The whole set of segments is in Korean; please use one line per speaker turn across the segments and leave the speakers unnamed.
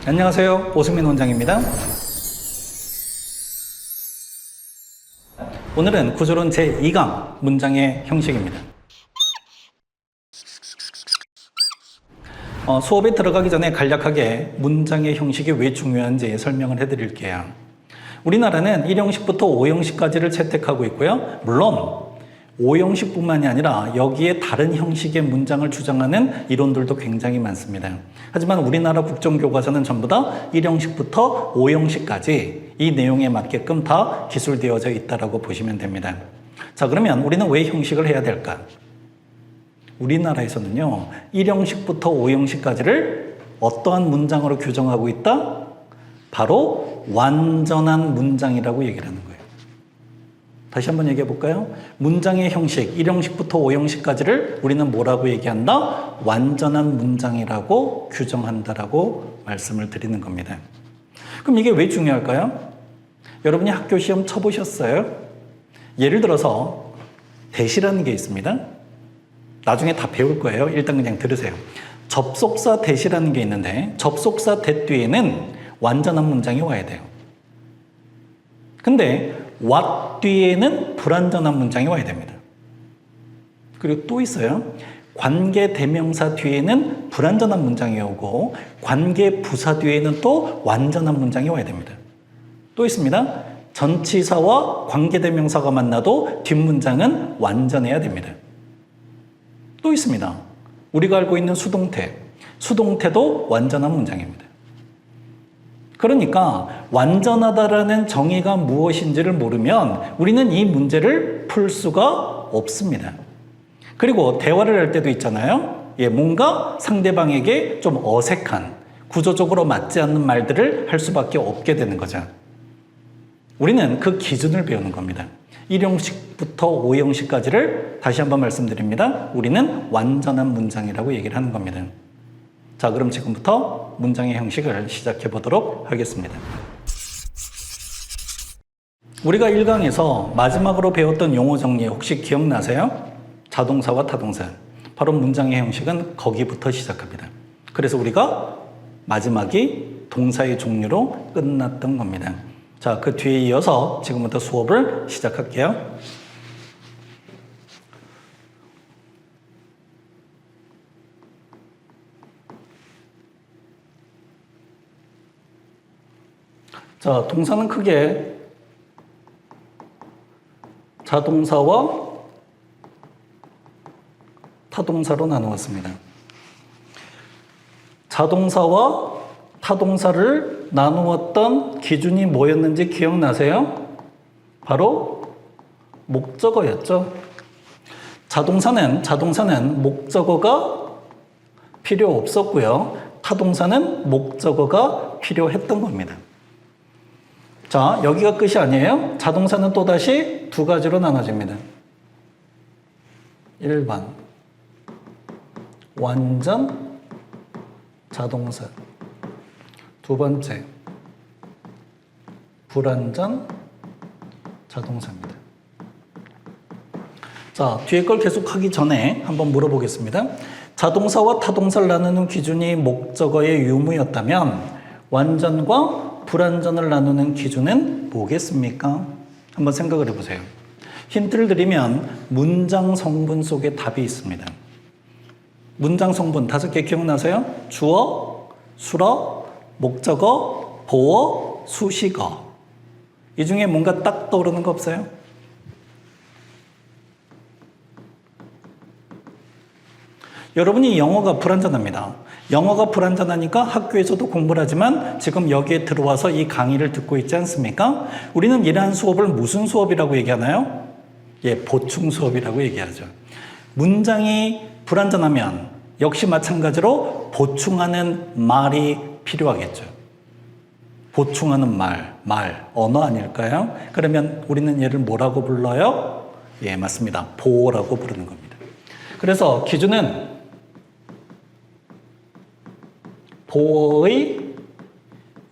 안녕하세요. 오승민 원장입니다. 오늘은 구조론 제2강 문장의 형식입니다. 수업에 들어가기 전에 간략하게 문장의 형식이 왜 중요한지 설명을 해드릴게요. 우리나라는 1형식부터 5형식까지를 채택하고 있고요. 물론 5형식뿐만이 아니라 여기에 다른 형식의 문장을 주장하는 이론들도 굉장히 많습니다. 하지만 우리나라 국정교과서는 전부 다 1형식부터 5형식까지 이 내용에 맞게끔 다 기술되어져 있다고 보시면 됩니다. 자, 그러면 우리는 왜 형식을 해야 될까? 우리나라에서는요, 1형식부터 5형식까지를 어떠한 문장으로 규정하고 있다? 바로 완전한 문장이라고 얘기를 하는 거예요. 다시 한번 얘기해 볼까요? 문장의 형식, 1형식부터 5형식까지를 우리는 뭐라고 얘기한다? 완전한 문장이라고 규정한다라고 말씀을 드리는 겁니다. 그럼 이게 왜 중요할까요? 여러분이 학교 시험 쳐보셨어요? 예를 들어서 대시라는 게 있습니다. 나중에 다 배울 거예요. 일단 그냥 들으세요. 접속사 대시라는 게 있는데 접속사 대 뒤에는 완전한 문장이 와야 돼요. 근데 what 뒤에는 불완전한 문장이 와야 됩니다. 그리고 또 있어요. 관계 대명사 뒤에는 불완전한 문장이 오고 관계 부사 뒤에는 또 완전한 문장이 와야 됩니다. 또 있습니다. 전치사와 관계 대명사가 만나도 뒷문장은 완전해야 됩니다. 또 있습니다. 우리가 알고 있는 수동태. 수동태도 완전한 문장입니다. 그러니까 완전하다라는 정의가 무엇인지를 모르면 우리는 이 문제를 풀 수가 없습니다. 그리고 대화를 할 때도 있잖아요. 뭔가 상대방에게 좀 어색한, 구조적으로 맞지 않는 말들을 할 수밖에 없게 되는 거죠. 우리는 그 기준을 배우는 겁니다. 1형식부터 5형식까지를 다시 한번 말씀드립니다. 우리는 완전한 문장이라고 얘기를 하는 겁니다. 자, 그럼 지금부터 문장의 형식을 시작해 보도록 하겠습니다. 우리가 1강에서 마지막으로 배웠던 용어 정리 혹시 기억나세요? 자동사와 타동사. 바로 문장의 형식은 거기부터 시작합니다. 그래서 우리가 마지막이 동사의 종류로 끝났던 겁니다. 자, 그 뒤에 이어서 지금부터 수업을 시작할게요. 자, 동사는 크게 자동사와 타동사로 나누었습니다. 자동사와 타동사를 나누었던 기준이 뭐였는지 기억나세요? 바로 목적어였죠. 자동사는 목적어가 필요 없었고요. 타동사는 목적어가 필요했던 겁니다. 자, 여기가 끝이 아니에요. 자동사는 또다시 두 가지로 나눠집니다. 1번 완전 자동사, 두 번째 불완전 자동사입니다. 자, 뒤에 걸 계속하기 전에 한번 물어보겠습니다. 자동사와 타동사를 나누는 기준이 목적어의 유무였다면 완전과 불완전을 나누는 기준은 뭐겠습니까? 한번 생각을 해보세요. 힌트를 드리면 문장 성분 속에 답이 있습니다. 문장 성분 5개 기억나세요? 주어, 수어, 목적어, 보어, 수식어. 이 중에 뭔가 딱 떠오르는 거 없어요? 여러분이 영어가 불완전합니다. 영어가 불완전하니까 학교에서도 공부를 하지만 지금 여기에 들어와서 이 강의를 듣고 있지 않습니까? 우리는 이러한 수업을 무슨 수업이라고 얘기하나요? 보충 수업이라고 얘기하죠. 문장이 불완전하면 역시 마찬가지로 보충하는 말이 필요하겠죠. 보충하는 말, 언어 아닐까요? 그러면 우리는 얘를 뭐라고 불러요? 맞습니다. 보어라고 부르는 겁니다. 그래서 기준은 보어의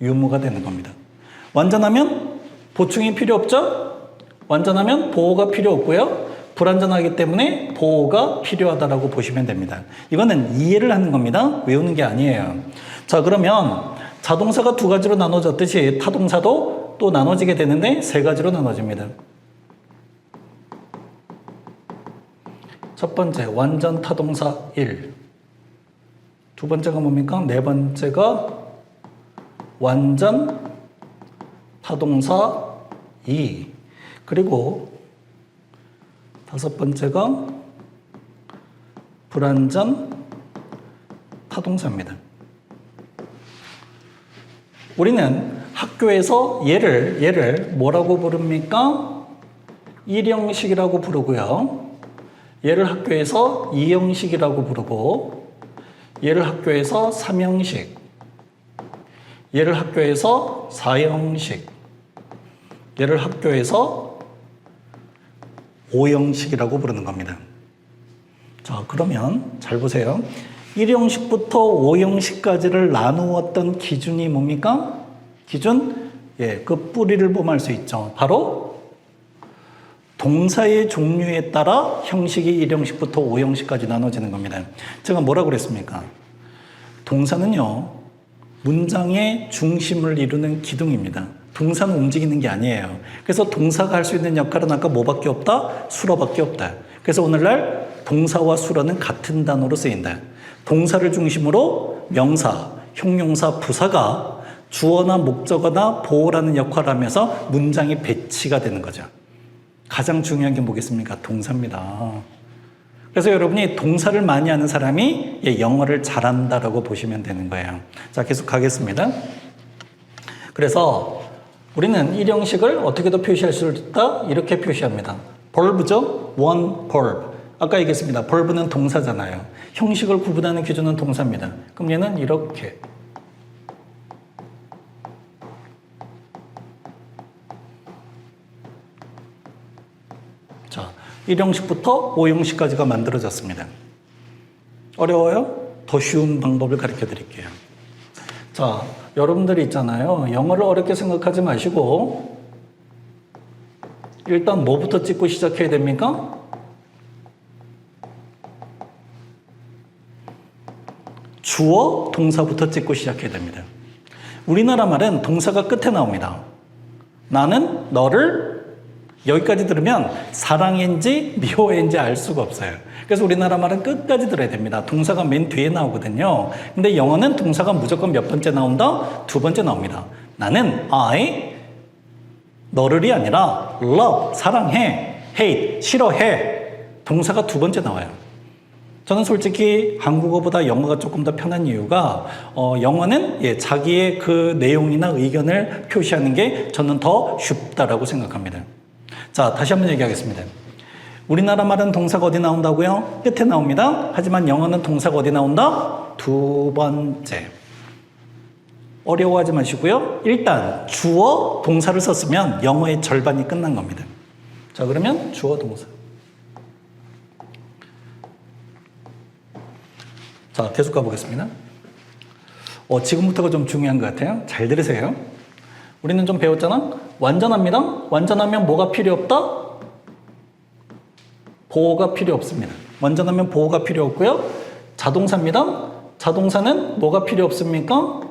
유무가 되는 겁니다. 완전하면 보충이 필요 없죠? 완전하면 보호가 필요 없고요. 불완전하기 때문에 보호가 필요하다고 보시면 됩니다. 이거는 이해를 하는 겁니다. 외우는 게 아니에요. 자, 그러면 자동사가 두 가지로 나눠졌듯이 타동사도 또 나눠지게 되는데 세 가지로 나눠집니다. 첫 번째, 완전 타동사 1. 두 번째가 뭡니까? 네 번째가 완전 타동사 2. 그리고 다섯 번째가 불완전 타동사입니다. 우리는 학교에서 얘를 뭐라고 부릅니까? 1형식이라고 부르고요. 얘를 학교에서 2형식이라고 부르고, 얘를 학교에서 3형식, 얘를 학교에서 4형식, 얘를 학교에서 5형식이라고 부르는 겁니다. 자, 그러면 잘 보세요. 1형식부터 5형식까지를 나누었던 기준이 뭡니까? 기준? 그 뿌리를 봄할 수 있죠. 바로 동사의 종류에 따라 형식이 1형식부터 5형식까지 나눠지는 겁니다. 제가 뭐라고 그랬습니까? 동사는요, 문장의 중심을 이루는 기둥입니다. 동사는 움직이는 게 아니에요. 그래서 동사가 할 수 있는 역할은 아까 뭐밖에 없다? 수로밖에 없다. 그래서 오늘날 동사와 수로는 같은 단어로 쓰인다. 동사를 중심으로 명사, 형용사, 부사가 주어나 목적어나 보어라는 역할을 하면서 문장이 배치가 되는 거죠. 가장 중요한 게 뭐겠습니까? 동사입니다. 그래서 여러분이 동사를 많이 하는 사람이 영어를 잘한다라고 보시면 되는 거예요. 자, 계속 가겠습니다. 그래서 우리는 1형식을 어떻게도 표시할 수 있다? 이렇게 표시합니다. verb죠? one verb. 아까 얘기했습니다. verb는 동사잖아요. 형식을 구분하는 기준은 동사입니다. 그럼 얘는 이렇게. 자, 1형식부터 5형식까지가 만들어졌습니다. 어려워요? 더 쉬운 방법을 가르쳐 드릴게요. 자, 여러분들이 있잖아요. 영어를 어렵게 생각하지 마시고 일단 뭐부터 찍고 시작해야 됩니까? 주어, 동사부터 찍고 시작해야 됩니다. 우리나라 말은 동사가 끝에 나옵니다. 나는 너를 여기까지 들으면 사랑인지 미워인지 알 수가 없어요. 그래서 우리나라 말은 끝까지 들어야 됩니다. 동사가 맨 뒤에 나오거든요. 근데 영어는 동사가 무조건 몇 번째 나온다? 두 번째 나옵니다. 나는 I, 너를이 아니라 love, 사랑해, hate, 싫어해. 동사가 두 번째 나와요. 저는 솔직히 한국어보다 영어가 조금 더 편한 이유가 영어는 자기의 그 내용이나 의견을 표시하는 게 저는 더 쉽다라고 생각합니다. 자, 다시 한번 얘기하겠습니다. 우리나라 말은 동사가 어디 나온다고요? 끝에 나옵니다. 하지만 영어는 동사가 어디 나온다? 두 번째. 어려워하지 마시고요. 일단 주어, 동사를 썼으면 영어의 절반이 끝난 겁니다. 자, 그러면 주어, 동사. 자, 계속 가보겠습니다. 지금부터가 좀 중요한 것 같아요. 잘 들으세요. 우리는 좀 배웠잖아? 완전합니다. 완전하면 뭐가 필요 없다? 보호가 필요 없습니다. 완전하면 보호가 필요 없고요. 자동사입니다. 자동사는 뭐가 필요 없습니까?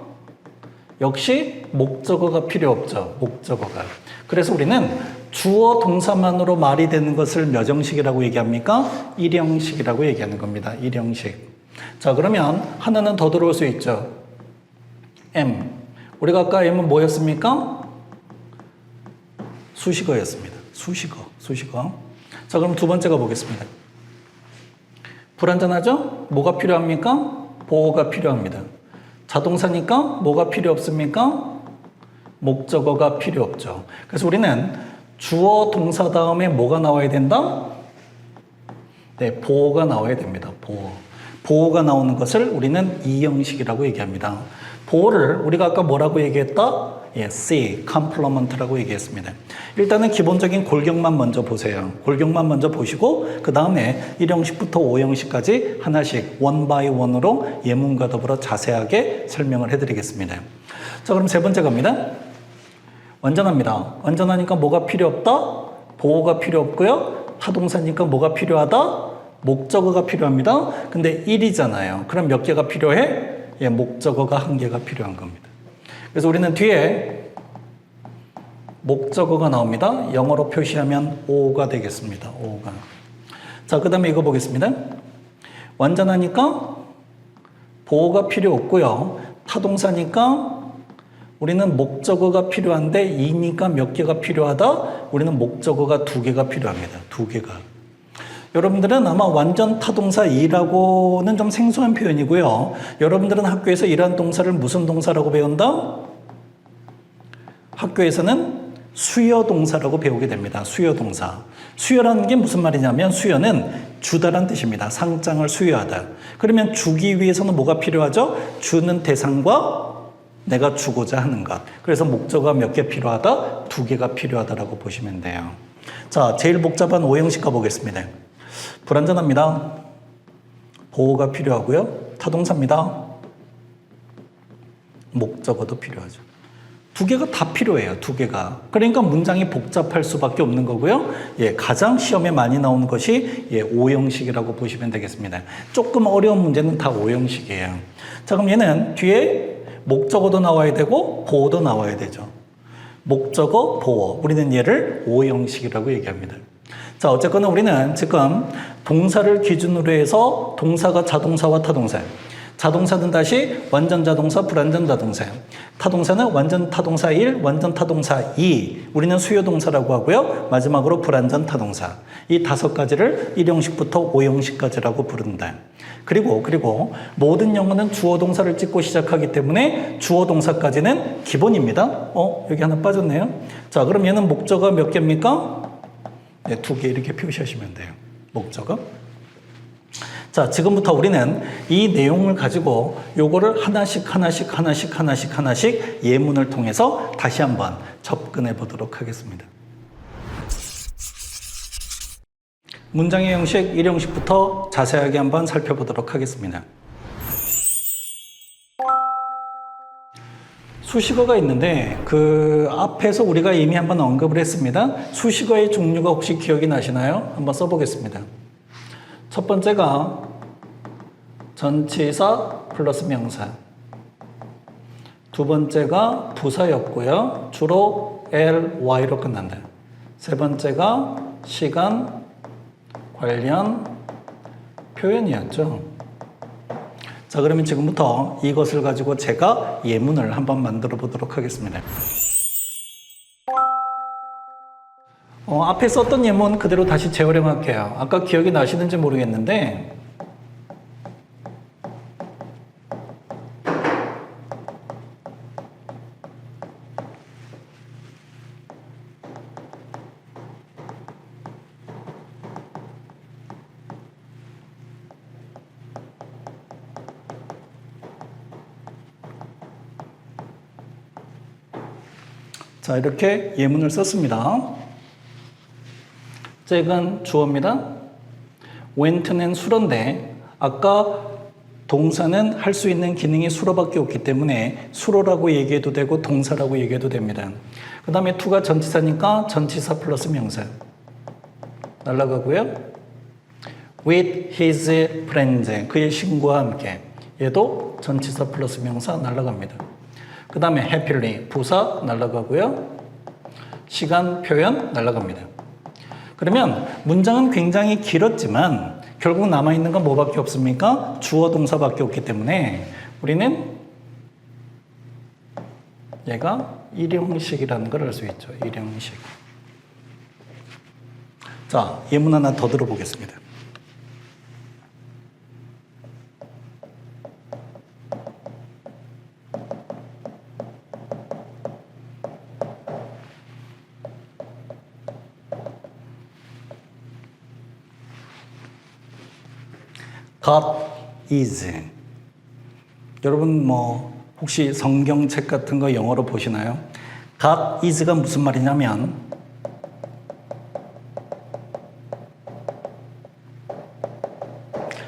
역시 목적어가 필요 없죠. 목적어가. 그래서 우리는 주어 동사만으로 말이 되는 것을 몇 형식이라고 얘기합니까? 1형식이라고 얘기하는 겁니다. 1형식. 자, 그러면 하나는 더 들어올 수 있죠. M. 우리가 아까 M은 뭐였습니까? 수식어였습니다. 수식어. 자, 그럼 두 번째가 보겠습니다. 불완전하죠? 뭐가 필요합니까? 보호가 필요합니다. 자동사니까 뭐가 필요 없습니까? 목적어가 필요 없죠. 그래서 우리는 주어 동사 다음에 뭐가 나와야 된다? 네, 보호가 나와야 됩니다. 보호가 나오는 것을 우리는 2형식이라고 얘기합니다. 보호를 우리가 아까 뭐라고 얘기했다? C, complement라고 얘기했습니다. 일단은 기본적인 골격만 먼저 보세요. 골격만 먼저 보시고 그 다음에 1형식부터 5형식까지 하나씩 one by one으로 예문과 더불어 자세하게 설명을 해드리겠습니다. 자, 그럼 세 번째 갑니다. 완전합니다. 완전하니까 뭐가 필요 없다? 보호가 필요 없고요. 타동사니까 뭐가 필요하다? 목적어가 필요합니다. 근데 1이잖아요. 그럼 몇 개가 필요해? 목적어가 1개가 필요한 겁니다. 그래서 우리는 뒤에 목적어가 나옵니다. 영어로 표시하면 O가 되겠습니다. O가. 자, 그 다음에 이거 보겠습니다. 완전하니까 보호가 필요 없고요. 타동사니까 우리는 목적어가 필요한데 이니까 몇 개가 필요하다? 우리는 목적어가 2개가 필요합니다. 2개가. 여러분들은 아마 완전 타동사 이라고는 좀 생소한 표현이고요. 여러분들은 학교에서 이러한 동사를 무슨 동사라고 배운다? 학교에서는 수여동사라고 배우게 됩니다. 수여동사. 수여라는 게 무슨 말이냐면 수여는 주다란 뜻입니다. 상장을 수여하다. 그러면 주기 위해서는 뭐가 필요하죠? 주는 대상과 내가 주고자 하는 것. 그래서 목적어가 몇 개 필요하다? 2개가 필요하다라고 보시면 돼요. 자, 제일 복잡한 오형식 가보겠습니다. 불완전합니다. 보호가 필요하고요. 타동사입니다. 목적어도 필요하죠. 2개가 다 필요해요. 2개가. 그러니까 문장이 복잡할 수밖에 없는 거고요. 예, 가장 시험에 많이 나오는 것이 오형식이라고 보시면 되겠습니다. 조금 어려운 문제는 다 오형식이에요. 자, 그럼 얘는 뒤에 목적어도 나와야 되고 보호도 나와야 되죠. 목적어, 보호. 우리는 얘를 오형식이라고 얘기합니다. 자, 어쨌거나 우리는 지금 동사를 기준으로 해서 동사가 자동사와 타동사. 자동사는 다시 완전 자동사, 불완전 자동사. 타동사는 완전 타동사 1, 완전 타동사 2. 우리는 수요동사라고 하고요. 마지막으로 불완전 타동사. 이 5가지를 1형식부터 5형식까지라고 부른다. 그리고 모든 영어는 주어 동사를 찍고 시작하기 때문에 주어 동사까지는 기본입니다. 여기 하나 빠졌네요. 자, 그럼 얘는 목적어 몇 개입니까? 네, 2개 이렇게 표시하시면 돼요. 목적어. 자, 지금부터 우리는 이 내용을 가지고 요거를 하나씩 예문을 통해서 다시 한번 접근해 보도록 하겠습니다. 문장의 형식 1형식부터 자세하게 한번 살펴보도록 하겠습니다. 수식어가 있는데 그 앞에서 우리가 이미 한번 언급을 했습니다. 수식어의 종류가 혹시 기억이 나시나요? 한번 써보겠습니다. 첫 번째가 전치사 플러스 명사. 두 번째가 부사였고요. 주로 L, Y로 끝난다. 세 번째가 시간, 관련, 표현이었죠. 자, 그러면 지금부터 이것을 가지고 제가 예문을 한번 만들어 보도록 하겠습니다. 앞에 썼던 예문 그대로 다시 재활용할게요. 아까 기억이 나시는지 모르겠는데 자, 이렇게 예문을 썼습니다. 잭은 주어입니다. went는 수로인데 아까 동사는 할 수 있는 기능이 수로밖에 없기 때문에 수로라고 얘기해도 되고 동사라고 얘기해도 됩니다. 그 다음에 to가 전치사니까 전치사 플러스 명사 날아가고요. with his friends, 그의 친구와 함께. 얘도 전치사 플러스 명사 날아갑니다. 그 다음에 happily, 부사 날아가고요. 시간, 표현 날아갑니다. 그러면 문장은 굉장히 길었지만 결국 남아있는 건 뭐밖에 없습니까? 주어 동사밖에 없기 때문에 우리는 얘가 일형식이라는 걸 알 수 있죠. 일형식. 자, 예문 하나 더 들어보겠습니다. God is. 여러분 혹시 성경책 같은 거 영어로 보시나요? God is가 무슨 말이냐면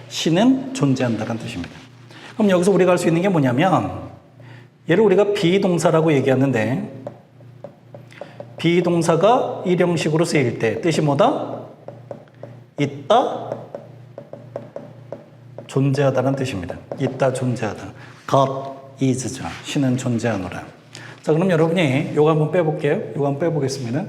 신은 존재한다는 뜻입니다. 그럼 여기서 우리가 알 수 있는 게 뭐냐면 얘를 우리가 비동사라고 얘기하는데 비동사가 일형식으로 쓰일 때 뜻이 뭐다? 있다, 존재하다는 뜻입니다. 있다, 존재하다. God is죠. 신은 존재하노라. 자, 그럼 여러분이 요거 한번 빼볼게요. 요거 한번 빼보겠습니다.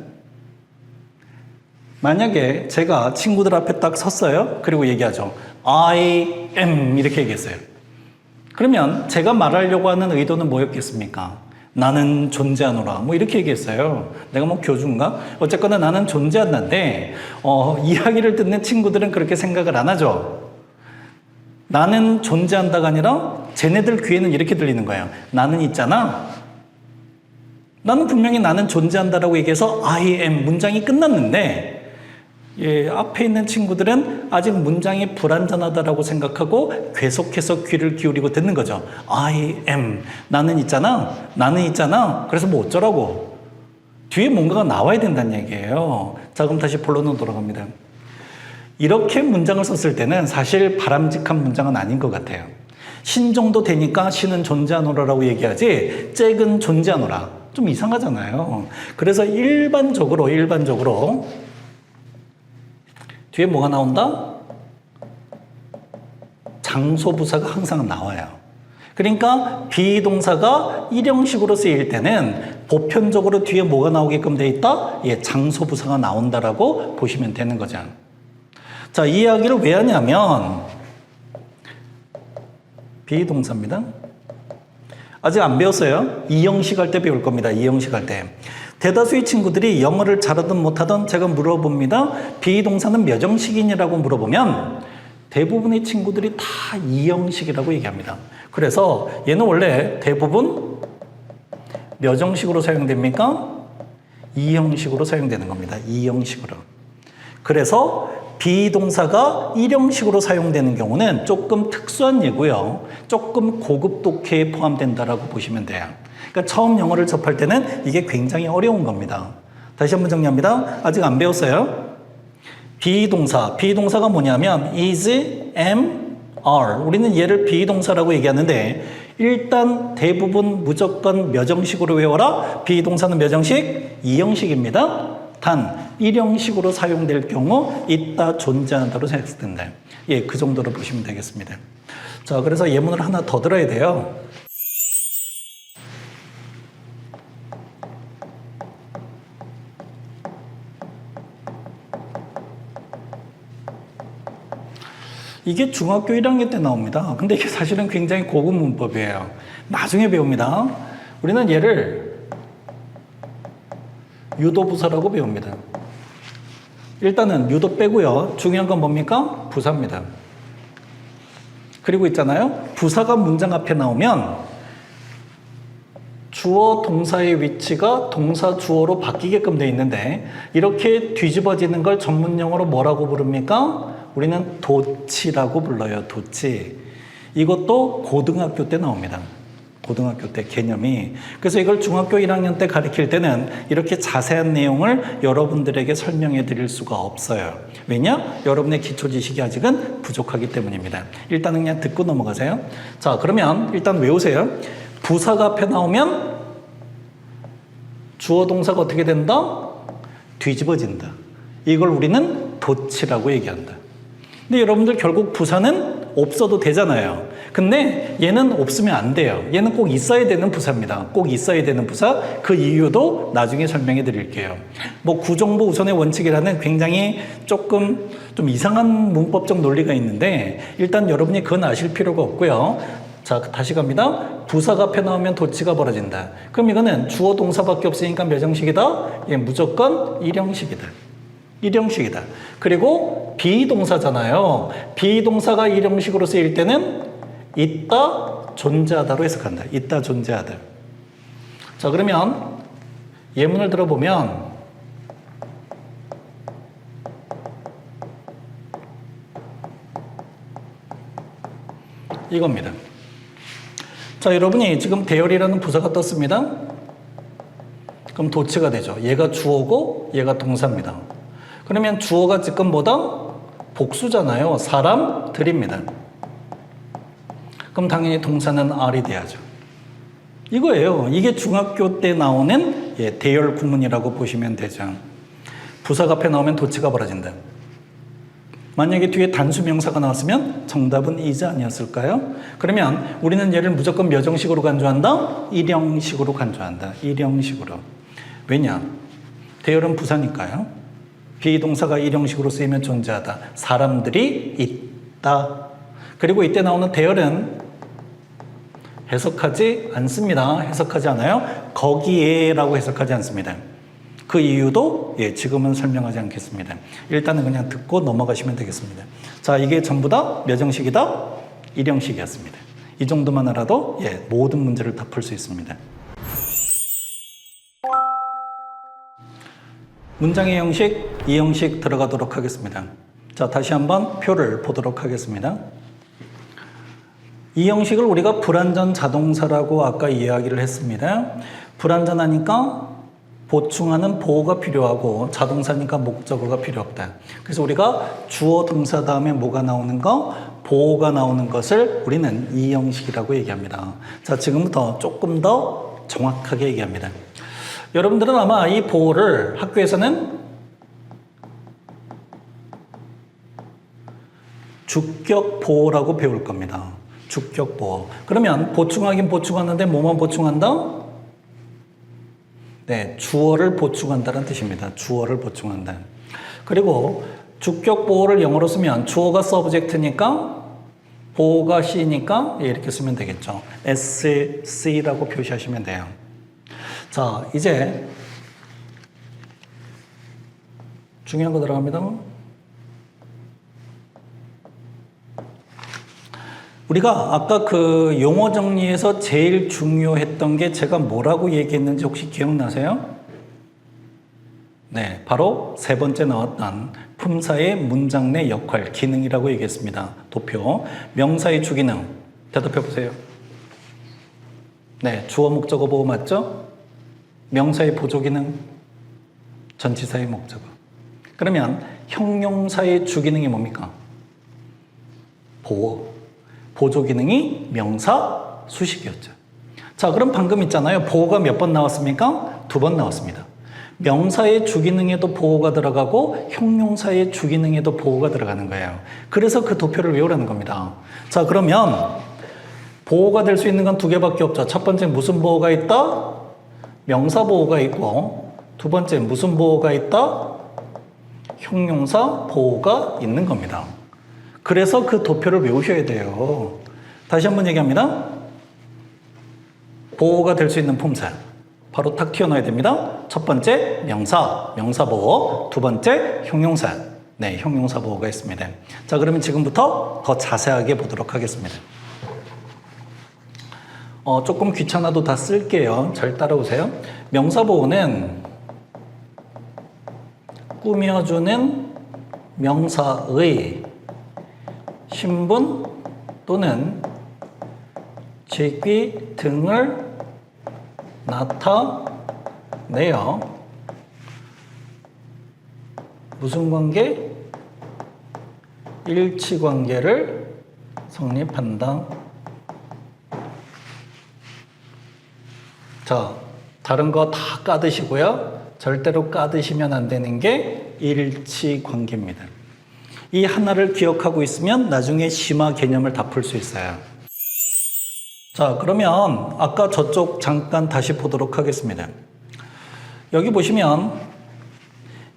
만약에 제가 친구들 앞에 딱 섰어요. 그리고 얘기하죠. I am 이렇게 얘기했어요. 그러면 제가 말하려고 하는 의도는 뭐였겠습니까? 나는 존재하노라. 뭐 이렇게 얘기했어요. 내가 뭐 교주인가? 어쨌거나 나는 존재한다인데 이야기를 듣는 친구들은 그렇게 생각을 안 하죠. 나는 존재한다가 아니라 쟤네들 귀에는 이렇게 들리는 거예요. 나는 있잖아. 나는 분명히 나는 존재한다라고 얘기해서 I am 문장이 끝났는데 앞에 있는 친구들은 아직 문장이 불완전하다라고 생각하고 계속해서 귀를 기울이고 듣는 거죠. I am. 나는 있잖아. 나는 있잖아. 그래서 뭐 어쩌라고. 뒤에 뭔가가 나와야 된다는 얘기예요. 자, 그럼 다시 본론으로 돌아갑니다. 이렇게 문장을 썼을 때는 사실 바람직한 문장은 아닌 것 같아요. 신 정도 되니까 신은 존재하노라라고 얘기하지 잭은 존재하노라. 좀 이상하잖아요. 그래서 일반적으로 뒤에 뭐가 나온다? 장소부사가 항상 나와요. 그러니까 비동사가 일형식으로 쓰일 때는 보편적으로 뒤에 뭐가 나오게끔 돼 있다? 장소부사가 나온다라고 보시면 되는 거죠. 자, 이 이야기를 왜 하냐면 비동사입니다. 아직 안 배웠어요. 이형식 할 때 배울 겁니다. 이형식 할 때. 대다수의 친구들이 영어를 잘하든 못하든 제가 물어봅니다. 비동사는 몇 형식이냐라고 물어보면 대부분의 친구들이 다 이형식이라고 얘기합니다. 그래서 얘는 원래 대부분 몇 형식으로 사용됩니까? 이형식으로 사용되는 겁니다. 이형식으로. 그래서 비동사가 일형식으로 사용되는 경우는 조금 특수한 예고요. 조금 고급 독해에 포함된다라고 보시면 돼요. 그러니까 처음 영어를 접할 때는 이게 굉장히 어려운 겁니다. 다시 한번 정리합니다. 아직 안 배웠어요. 비동사가 뭐냐면 is, am, are. 우리는 얘를 비동사라고 얘기하는데 일단 대부분 무조건 몇 형식으로 외워라. 비동사는 몇 형식? 2형식입니다. 단 1형식으로 사용될 경우 있다, 존재한다로 생각된다. 그 정도로 보시면 되겠습니다. 자, 그래서 예문을 하나 더 들어야 돼요. 이게 중학교 1학년 때 나옵니다. 근데 이게 사실은 굉장히 고급 문법이에요. 나중에 배웁니다. 우리는 얘를 유도부사라고 배웁니다. 일단은 유도 빼고요. 중요한 건 뭡니까? 부사입니다. 그리고 있잖아요. 부사가 문장 앞에 나오면 주어 동사의 위치가 동사 주어로 바뀌게끔 돼 있는데 이렇게 뒤집어지는 걸 전문용어로 뭐라고 부릅니까? 우리는 도치라고 불러요. 도치. 이것도 고등학교 때 나옵니다. 고등학교 때 개념이. 그래서 이걸 중학교 1학년 때 가르칠 때는 이렇게 자세한 내용을 여러분들에게 설명해 드릴 수가 없어요. 왜냐? 여러분의 기초 지식이 아직은 부족하기 때문입니다. 일단은 그냥 듣고 넘어가세요. 자, 그러면 일단 외우세요. 부사가 앞에 나오면 주어 동사가 어떻게 된다? 뒤집어진다. 이걸 우리는 도치라고 얘기한다. 근데 여러분들 결국 부사는 없어도 되잖아요. 근데 얘는 없으면 안 돼요. 얘는 꼭 있어야 되는 부사입니다. 꼭 있어야 되는 부사. 그 이유도 나중에 설명해 드릴게요. 뭐 구정보 우선의 원칙이라는 굉장히 조금 좀 이상한 문법적 논리가 있는데 일단 여러분이 그건 아실 필요가 없고요. 자, 다시 갑니다. 부사가 앞에 나오면 도치가 벌어진다. 그럼 이거는 주어 동사밖에 없으니까 몇 형식이다? 무조건 1형식이다. 1형식이다. 그리고 비동사잖아요. 비동사가 1형식으로 쓰일 때는 있다, 존재하다로 해석한다. 있다, 존재하다. 자, 그러면 예문을 들어보면 이겁니다. 자, 여러분이 지금 대열이라는 부사가 떴습니다. 그럼 도치가 되죠. 얘가 주어고 얘가 동사입니다. 그러면 주어가 지금 뭐다? 복수잖아요. 사람들입니다. 그럼 당연히 동사는 are이 돼야죠. 이거예요. 이게 중학교 때 나오는 대열 구문이라고 보시면 되죠. 부사가 앞에 나오면 도치가 벌어진다. 만약에 뒤에 단수 명사가 나왔으면 정답은 이즈 아니었을까요? 그러면 우리는 얘를 무조건 몇 형식으로 간주한다? 일형식으로 간주한다. 일형식으로. 왜냐? 대열은 부사니까요. 비동사가 일형식으로 쓰이면 존재하다. 사람들이 있다. 그리고 이때 나오는 대열은 해석하지 않습니다. 해석하지 않아요. 거기에 라고 해석하지 않습니다. 그 이유도 지금은 설명하지 않겠습니다. 일단은 그냥 듣고 넘어가시면 되겠습니다. 자, 이게 전부 다 몇 형식이다? 일형식이었습니다. 이 정도만 알아도 모든 문제를 다 풀 수 있습니다. 문장의 형식, 이 형식 들어가도록 하겠습니다. 자, 다시 한번 표를 보도록 하겠습니다. 이 형식을 우리가 불완전 자동사라고 아까 이야기를 했습니다. 불완전하니까 보충하는 보호가 필요하고 자동사니까 목적어가 필요 없다. 그래서 우리가 주어 동사 다음에 뭐가 나오는 거? 보호가 나오는 것을 우리는 이 형식이라고 얘기합니다. 자, 지금부터 조금 더 정확하게 얘기합니다. 여러분들은 아마 이 보호를 학교에서는 주격 보호라고 배울 겁니다. 주격 보호. 그러면 보충하긴 보충하는데 뭐만 보충한다? 네, 주어를 보충한다는 뜻입니다. 주어를 보충한다. 그리고 주격 보호를 영어로 쓰면 주어가 서브젝트니까 보호가 C니까 이렇게 쓰면 되겠죠. SC라고 표시하시면 돼요. 자, 이제 중요한 거 들어갑니다. 우리가 아까 그 용어 정리에서 제일 중요했던 게 제가 뭐라고 얘기했는지 혹시 기억나세요? 네, 바로 세 번째 나왔던 품사의 문장 내 역할, 기능이라고 얘기했습니다. 도표, 명사의 주기능. 대답해 보세요. 네, 주어 목적어 보호 맞죠? 명사의 보조기능, 전치사의 목적어. 그러면 형용사의 주기능이 뭡니까? 보호. 보조기능이 명사 수식이었죠. 자, 그럼 방금 있잖아요. 보호가 몇 번 나왔습니까? 2번 나왔습니다. 명사의 주기능에도 보호가 들어가고 형용사의 주기능에도 보호가 들어가는 거예요. 그래서 그 도표를 외우라는 겁니다. 자, 그러면 보호가 될 수 있는 건 2개밖에 없죠. 첫 번째 무슨 보호가 있다? 명사 보호가 있고, 두 번째 무슨 보호가 있다? 형용사 보호가 있는 겁니다. 그래서 그 도표를 외우셔야 돼요. 다시 한번 얘기합니다. 보호가 될 수 있는 품사. 바로 탁 튀어나와야 됩니다. 첫 번째 명사, 명사 보호. 두 번째 형용사. 네, 형용사 보호가 있습니다. 자, 그러면 지금부터 더 자세하게 보도록 하겠습니다. 조금 귀찮아도 다 쓸게요. 잘 따라오세요. 명사 보호는 꾸며주는 명사의 신분 또는 직위 등을 나타내어 무슨 관계? 일치관계를 성립한다. 자, 다른 거 다 까드시고요. 절대로 까드시면 안 되는 게 일치관계입니다. 이 하나를 기억하고 있으면 나중에 심화 개념을 다 풀 수 있어요. 자, 그러면 아까 저쪽 잠깐 다시 보도록 하겠습니다. 여기 보시면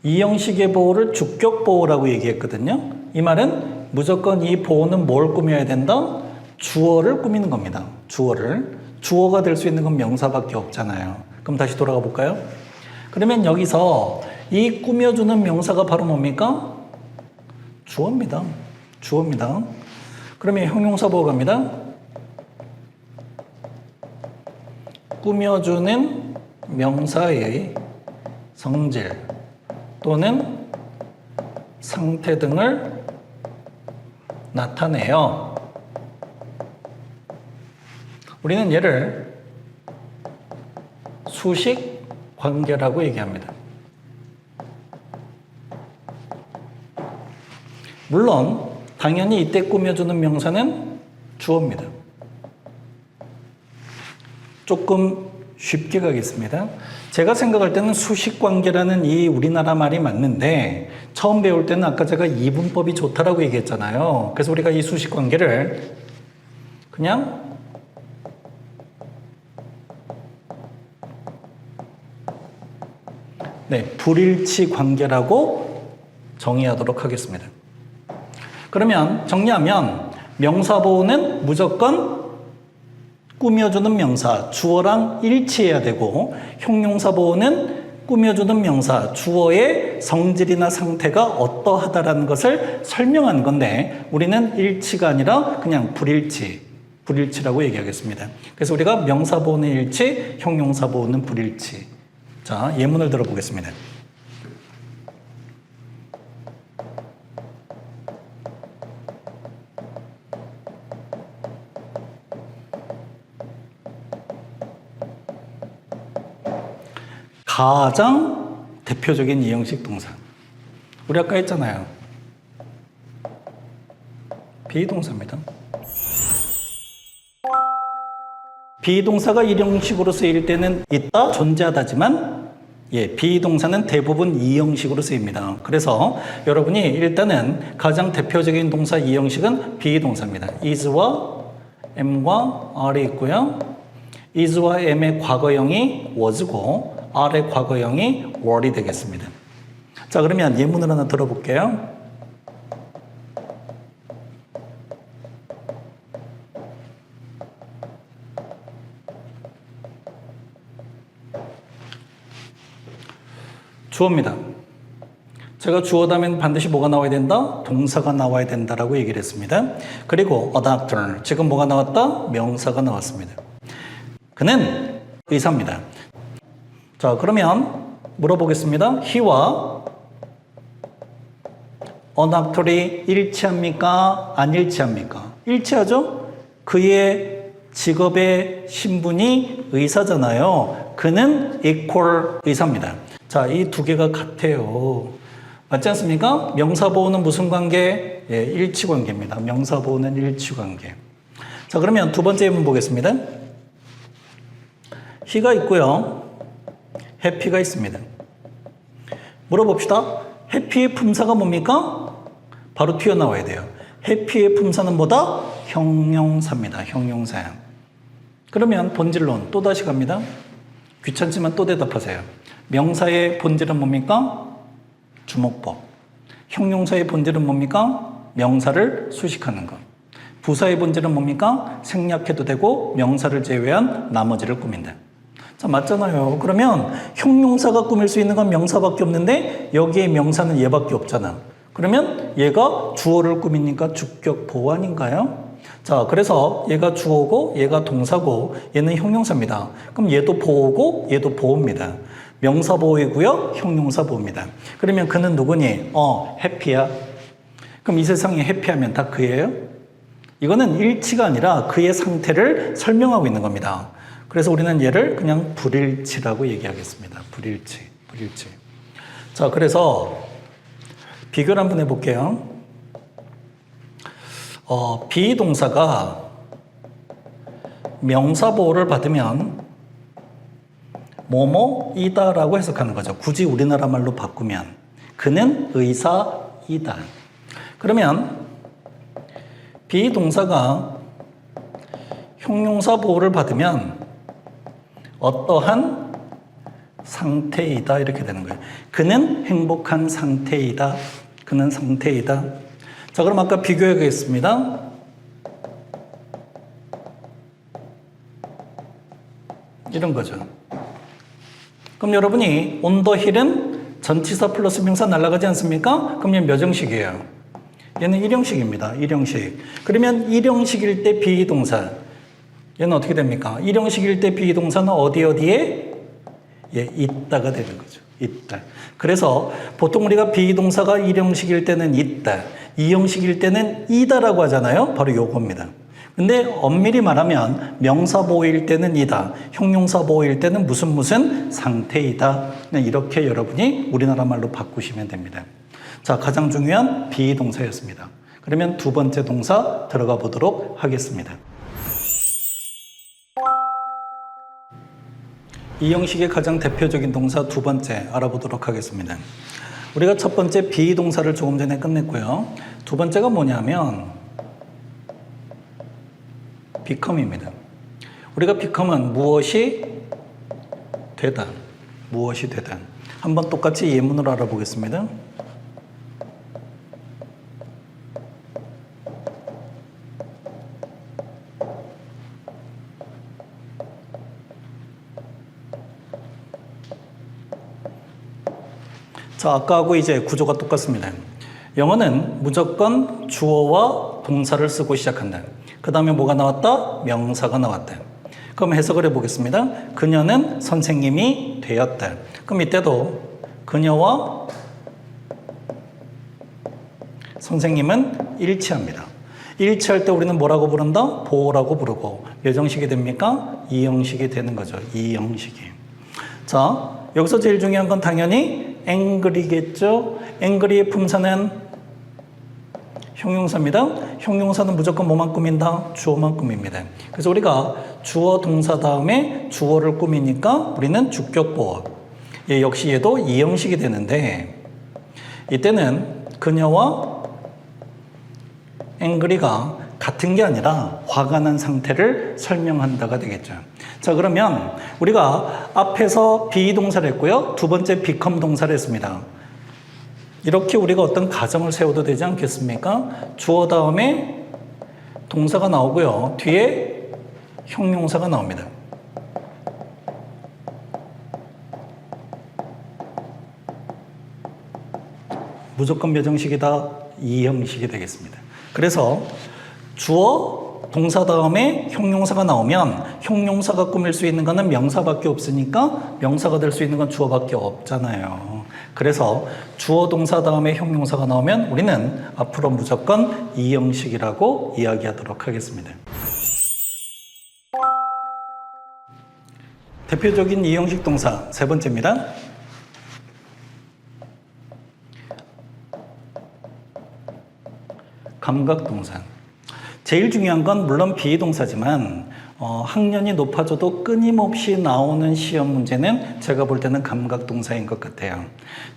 이 형식의 보호를 주격 보호라고 얘기했거든요. 이 말은 무조건 이 보호는 뭘 꾸며야 된다? 주어를 꾸미는 겁니다. 주어를. 주어가 될 수 있는 건 명사밖에 없잖아요. 그럼 다시 돌아가 볼까요? 그러면 여기서 이 꾸며주는 명사가 바로 뭡니까? 주어입니다. 주어입니다. 그러면 형용사 보호 갑니다. 꾸며주는 명사의 성질 또는 상태 등을 나타내요. 우리는 얘를 수식 관계라고 얘기합니다. 물론 당연히 이때 꾸며주는 명사는 주어입니다. 조금 쉽게 가겠습니다. 제가 생각할 때는 수식관계라는 이 우리나라 말이 맞는데 처음 배울 때는 아까 제가 이분법이 좋다라고 얘기했잖아요. 그래서 우리가 이 수식관계를 그냥 불일치 관계라고 정의하도록 하겠습니다. 그러면 정리하면 명사보호는 무조건 꾸며주는 명사, 주어랑 일치해야 되고 형용사보호는 꾸며주는 명사, 주어의 성질이나 상태가 어떠하다라는 것을 설명하는 건데 우리는 일치가 아니라 그냥 불일치라고 얘기하겠습니다. 그래서 우리가 명사보호는 일치, 형용사보호는 불일치. 자, 예문을 들어보겠습니다. 가장 대표적인 이형식 동사. 우리 아까 했잖아요. 비동사입니다. 비동사가 일형식으로 쓰일 때는 있다, 존재하다지만 비동사는 대부분 이형식으로 쓰입니다. 그래서 여러분이 일단은 가장 대표적인 동사 이형식은 비동사입니다. is와 am과 are이 있고요. is와 am의 과거형이 was고 are의 과거형이 were이 되겠습니다. 자, 그러면 예문을 하나 들어볼게요. 주어입니다. 제가 주어 다음엔 반드시 뭐가 나와야 된다? 동사가 나와야 된다라고 얘기를 했습니다. 그리고 a doctor, 지금 뭐가 나왔다? 명사가 나왔습니다. 그는 의사입니다. 자, 그러면 물어보겠습니다. he와 a doctor이 일치합니까? 안 일치합니까? 일치하죠? 그의 직업의 신분이 의사잖아요. 그는 equal 의사입니다. 자, 이 두 개가 같아요. 맞지 않습니까? 명사보호는 무슨 관계? 일치관계입니다. 명사보호는 일치관계. 자, 그러면 두 번째 예문 보겠습니다. he가 있고요. happy가 있습니다. 물어봅시다. happy의 품사가 뭡니까? 바로 튀어나와야 돼요. happy의 품사는 뭐다? 형용사입니다. 형용사. 그러면 본질론 또다시 갑니다. 귀찮지만 또 대답하세요. 명사의 본질은 뭡니까? 주목법. 형용사의 본질은 뭡니까? 명사를 수식하는 것. 부사의 본질은 뭡니까? 생략해도 되고 명사를 제외한 나머지를 꾸민다. 자, 맞잖아요. 그러면 형용사가 꾸밀 수 있는 건 명사밖에 없는데 여기에 명사는 얘밖에 없잖아. 그러면 얘가 주어를 꾸미니까 주격 보호 아닌가요? 자, 그래서 얘가 주어고 얘가 동사고 얘는 형용사입니다. 그럼 얘도 보호고 얘도 보호입니다. 명사 보호이고요. 형용사 보호입니다. 그러면 그는 누구니? 해피야. 그럼 이 세상에 해피하면 다 그예요? 이거는 일치가 아니라 그의 상태를 설명하고 있는 겁니다. 그래서 우리는 얘를 그냥 불일치라고 얘기하겠습니다. 불일치. 자, 그래서 비교를 한번 해볼게요. 비동사가 명사 보호를 받으면 뭐뭐이다라고 해석하는 거죠. 굳이 우리나라 말로 바꾸면 그는 의사이다. 그러면 비동사가 형용사 보호를 받으면 어떠한 상태이다 이렇게 되는 거예요. 그는 행복한 상태이다. 그는 상태이다. 자, 그럼 아까 비교해보겠습니다. 이런 거죠. 그럼 여러분이 on the hill은 전치사 플러스 명사 날아가지 않습니까? 그럼 얘는 몇 형식이에요? 얘는 일형식입니다. 일형식. 그러면 일형식일 때 비동사. 얘는 어떻게 됩니까? 일형식일 때 비동사는 어디에? 있다가 되는 거죠. 있다. 그래서 보통 우리가 비동사가 일형식일 때는 있다. 이형식일 때는 이다라고 하잖아요. 바로 요겁니다. 근데 엄밀히 말하면 명사 보호일 때는 이다. 형용사 보호일 때는 무슨 상태이다. 이렇게 여러분이 우리나라 말로 바꾸시면 됩니다. 자, 가장 중요한 비동사였습니다. 그러면 두 번째 동사 들어가 보도록 하겠습니다. 이 형식의 가장 대표적인 동사 두 번째 알아보도록 하겠습니다. 우리가 첫 번째 비동사를 조금 전에 끝냈고요. 두 번째가 뭐냐면 become입니다. 우리가 become은 무엇이 되다. 무엇이 되다. 한번 똑같이 예문으로 알아보겠습니다. 자, 아까하고 이제 구조가 똑같습니다. 영어는 무조건 주어와 동사를 쓰고 시작한다. 그 다음에 뭐가 나왔다? 명사가 나왔다. 그럼 해석을 해보겠습니다. 그녀는 선생님이 되었다. 그럼 이때도 그녀와 선생님은 일치합니다. 일치할 때 우리는 뭐라고 부른다? 보라고 부르고 몇 형식이 됩니까? 이 형식이 되는 거죠. 이 형식이. 자, 여기서 제일 중요한 건 당연히 angry겠죠. angry의 품사는 형용사입니다. 형용사는 무조건 뭐만 꾸민다? 주어만 꾸밉니다. 그래서 우리가 주어 동사 다음에 주어를 꾸미니까 우리는 주격보어. 역시 얘도 이 형식이 되는데 이때는 그녀와 angry가 같은 게 아니라 화가 난 상태를 설명한다가 되겠죠. 자, 그러면 우리가 앞에서 비동사를 했고요. 두 번째 become 동사를 했습니다. 이렇게 우리가 어떤 가정을 세워도 되지 않겠습니까? 주어 다음에 동사가 나오고요. 뒤에 형용사가 나옵니다. 무조건 몇 형식이다? 이 형식이 되겠습니다. 그래서 주어 동사 다음에 형용사가 나오면 형용사가 꾸밀 수 있는 거는 명사밖에 없으니까 명사가 될 수 있는 건 주어밖에 없잖아요. 그래서 주어 동사 다음에 형용사가 나오면 우리는 앞으로 무조건 이 형식이라고 이야기하도록 하겠습니다. 대표적인 이 형식 동사 세 번째입니다. 감각동사. 제일 중요한 건 물론 비동사지만 학년이 높아져도 끊임없이 나오는 시험 문제는 제가 볼 때는 감각동사인 것 같아요.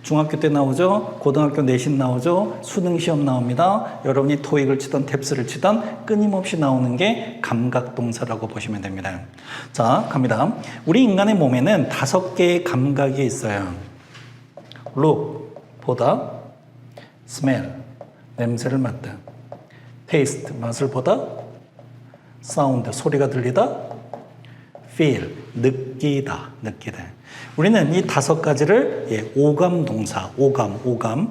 중학교 때 나오죠. 고등학교 내신 나오죠. 수능 시험 나옵니다. 여러분이 토익을 치던 탭스를 치던 끊임없이 나오는 게 감각동사라고 보시면 됩니다. 자, 갑니다. 우리 인간의 몸에는 5개의 감각이 있어요. look, 보다, smell, 냄새를 맡다, taste, 맛을 보다, sound, 소리가 들리다, feel, 느끼다. 우리는 이 5가지를 오감 동사, 오감,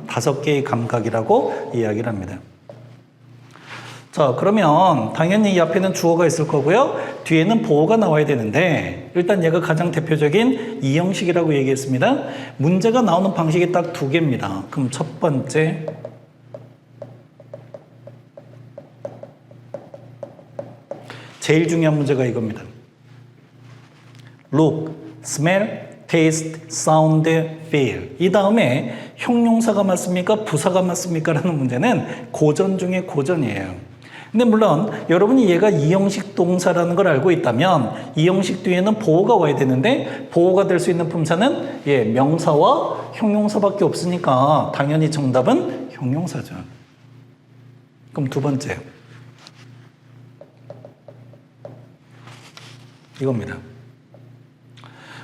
5개의 감각이라고 이야기를 합니다. 자, 그러면 당연히 이 앞에는 주어가 있을 거고요. 뒤에는 보어가 나와야 되는데 일단 얘가 가장 대표적인 이 형식이라고 얘기했습니다. 문제가 나오는 방식이 딱 2개입니다. 그럼 첫 번째, 제일 중요한 문제가 이겁니다. look, smell, taste, sound, feel. 이 다음에 형용사가 맞습니까? 부사가 맞습니까? 라는 문제는 고전 중에 고전이에요. 근데 물론 여러분이 얘가 이 형식 동사라는 걸 알고 있다면 이 형식 뒤에는 보어가 와야 되는데 보어가 될 수 있는 품사는 명사와 형용사밖에 없으니까 당연히 정답은 형용사죠. 그럼 두 번째. 이겁니다.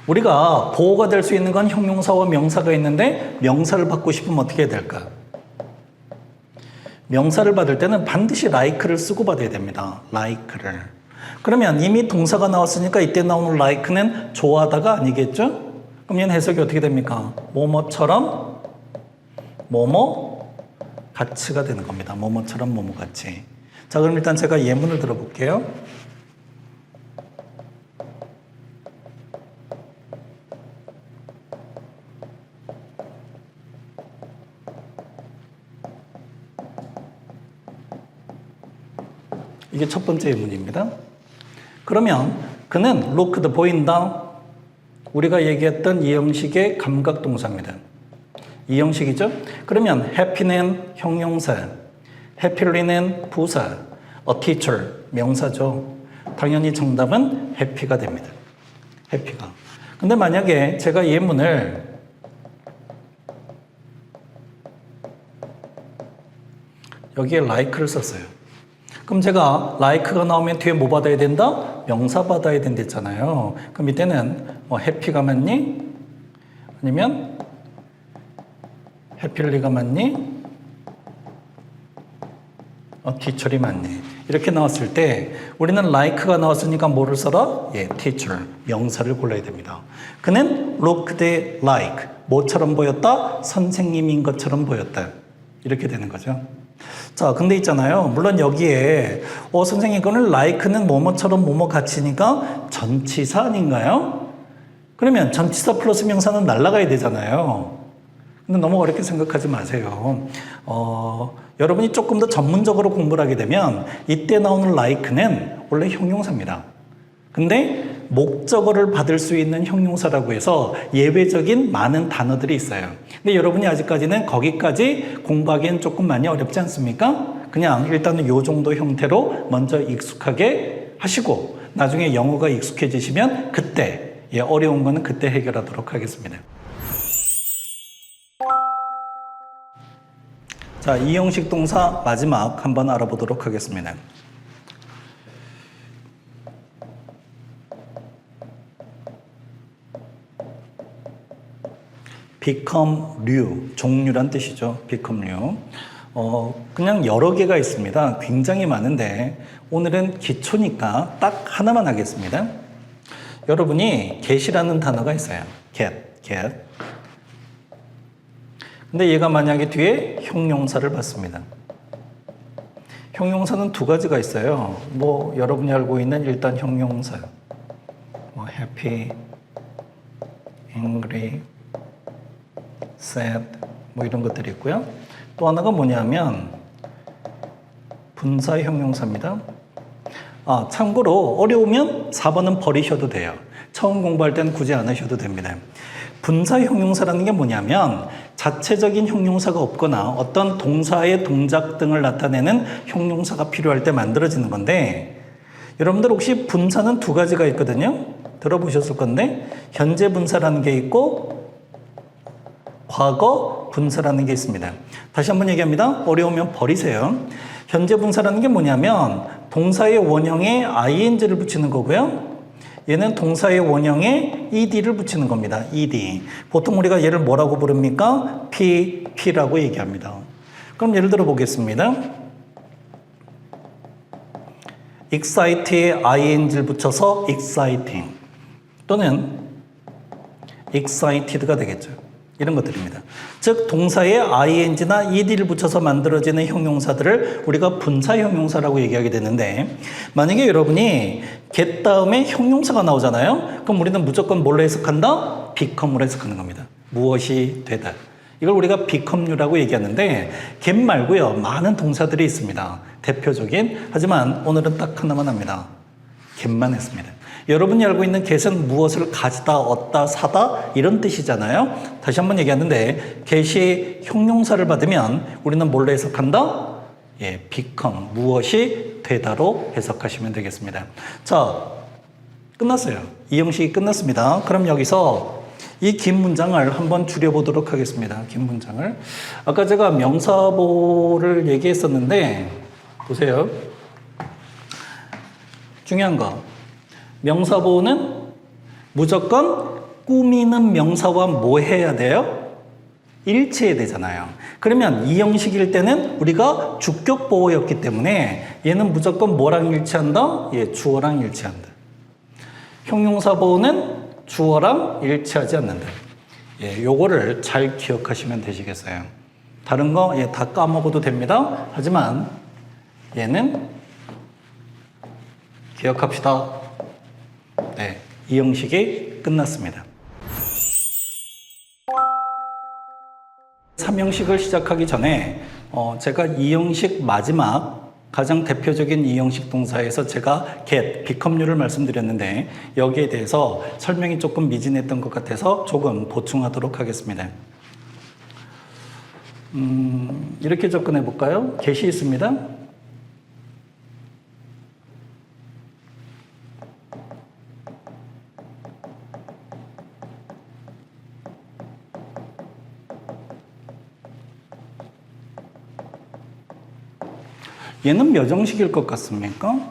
우리가 보호가 될 수 있는 건 형용사와 명사가 있는데 명사를 받고 싶으면 어떻게 해야 될까? 명사를 받을 때는 반드시 like를 쓰고 받아야 됩니다. like를. 그러면 이미 동사가 나왔으니까 이때 나오는 like는 좋아하다가 아니겠죠? 그럼 얘는 해석이 어떻게 됩니까? 뭐뭐처럼 뭐뭐 같이가 되는 겁니다. 뭐뭐처럼 뭐뭐 같이. 자, 그럼 일단 제가 예문을 들어볼게요. 이게 첫 번째 예문입니다. 그러면 그는 looked, 보인다. 우리가 얘기했던 이 형식의 감각동사입니다. 이 형식이죠. 그러면 happy는 형용사, happy는 부사, a teacher 명사죠. 당연히 정답은 happy가 됩니다. happy가. 근데 만약에 제가 예문을 여기에 like를 썼어요. 그럼 제가 like가 나오면 뒤에 뭐 받아야 된다? 명사 받아야 된다 했잖아요. 그럼 이때는 뭐 happy가 맞니? 아니면 happy가 맞니? teacher이 맞니? 이렇게 나왔을 때 우리는 like가 나왔으니까 뭐를 써라? 예, teacher, 명사를 골라야 됩니다. 그는 looked like, 뭐처럼 보였다? 선생님인 것처럼 보였다. 이렇게 되는 거죠. 자, 근데 있잖아요. 물론 여기에 선생님 그는 like는 뭐뭐처럼 뭐뭐 같이니까 전치사 아닌가요? 그러면 전치사 플러스 명사는 날아가야 되잖아요. 근데 너무 어렵게 생각하지 마세요. 여러분이 조금 더 전문적으로 공부를 하게 되면 이때 나오는 like는 원래 형용사입니다. 근데 목적어를 받을 수 있는 형용사라고 해서 예외적인 많은 단어들이 있어요. 근데 여러분이 아직까지는 거기까지 공부하기엔 조금 많이 어렵지 않습니까? 그냥 일단은 요 정도 형태로 먼저 익숙하게 하시고 나중에 영어가 익숙해지시면 그때 어려운 거는 그때 해결하도록 하겠습니다. 자, 이 형식 동사 마지막 한번 알아보도록 하겠습니다. become new, 종류란 뜻이죠. become new. 그냥 여러 개가 있습니다. 굉장히 많은데 오늘은 기초니까 딱 하나만 하겠습니다. 여러분이 get이라는 단어가 있어요. get. 근데 얘가 만약에 뒤에 형용사를 받습니다. 형용사는 두 가지가 있어요. 뭐 여러분이 알고 있는 일단 형용사, 뭐 happy, angry, sad, 뭐 이런 것들이 있고요. 또 하나가 뭐냐면 분사 형용사입니다. 참고로 어려우면 4번은 버리셔도 돼요. 처음 공부할 때는 굳이 안 하셔도 됩니다. 분사 형용사라는 게 뭐냐면 자체적인 형용사가 없거나 어떤 동사의 동작 등을 나타내는 형용사가 필요할 때 만들어지는 건데 여러분들 혹시 분사는 두 가지가 있거든요. 들어보셨을 건데 현재 분사라는 게 있고 과거 분사라는 게 있습니다. 다시 한번 얘기합니다. 어려우면 버리세요. 현재 분사라는 게 뭐냐면 동사의 원형에 ing를 붙이는 거고요. 얘는 동사의 원형에 ed를 붙이는 겁니다. ed. 보통 우리가 얘를 뭐라고 부릅니까? p라고 얘기합니다. 그럼 예를 들어 보겠습니다. excite에 ing를 붙여서 exciting 또는 excited가 되겠죠. 이런 것들입니다. 즉 동사에 ing나 ed를 붙여서 만들어지는 형용사들을 우리가 분사 형용사라고 얘기하게 되는데 만약에 여러분이 get 다음에 형용사가 나오잖아요. 그럼 우리는 무조건 뭘로 해석한다? become으로 해석하는 겁니다. 무엇이 되다. 이걸 우리가 become라고 얘기하는데 get 말고요. 많은 동사들이 있습니다. 대표적인. 하지만 오늘은 딱 하나만 합니다. get만 했습니다. 여러분이 알고 있는 get은 무엇을 가지다, 얻다, 사다 이런 뜻이잖아요. 다시 한번 얘기하는데 get이 형용사를 받으면 우리는 뭘로 해석한다? become, 무엇이 되다로 해석하시면 되겠습니다. 자, 끝났어요. 이 형식이 끝났습니다. 그럼 여기서 이 긴 문장을 한번 줄여보도록 하겠습니다. 긴 문장을. 아까 제가 명사보를 얘기했었는데 보세요. 중요한 거. 명사보호는 무조건 꾸미는 명사와 뭐 해야 돼요? 일치해야 되잖아요. 그러면 이 형식일 때는 우리가 주격보호였기 때문에 얘는 무조건 뭐랑 일치한다? 주어랑 일치한다. 형용사보호는 주어랑 일치하지 않는다. 요거를 잘 기억하시면 되시겠어요. 다른 거 다 까먹어도 됩니다. 하지만 얘는 기억합시다. 이 형식이 끝났습니다. 3형식을 시작하기 전에 제가 이 형식 마지막 가장 대표적인 이 형식 동사에서 제가 get, become를 말씀드렸는데 여기에 대해서 설명이 조금 미진했던 것 같아서 조금 보충하도록 하겠습니다. 이렇게 접근해 볼까요? get이 있습니다. 얘는 몇 형식일 것 같습니까?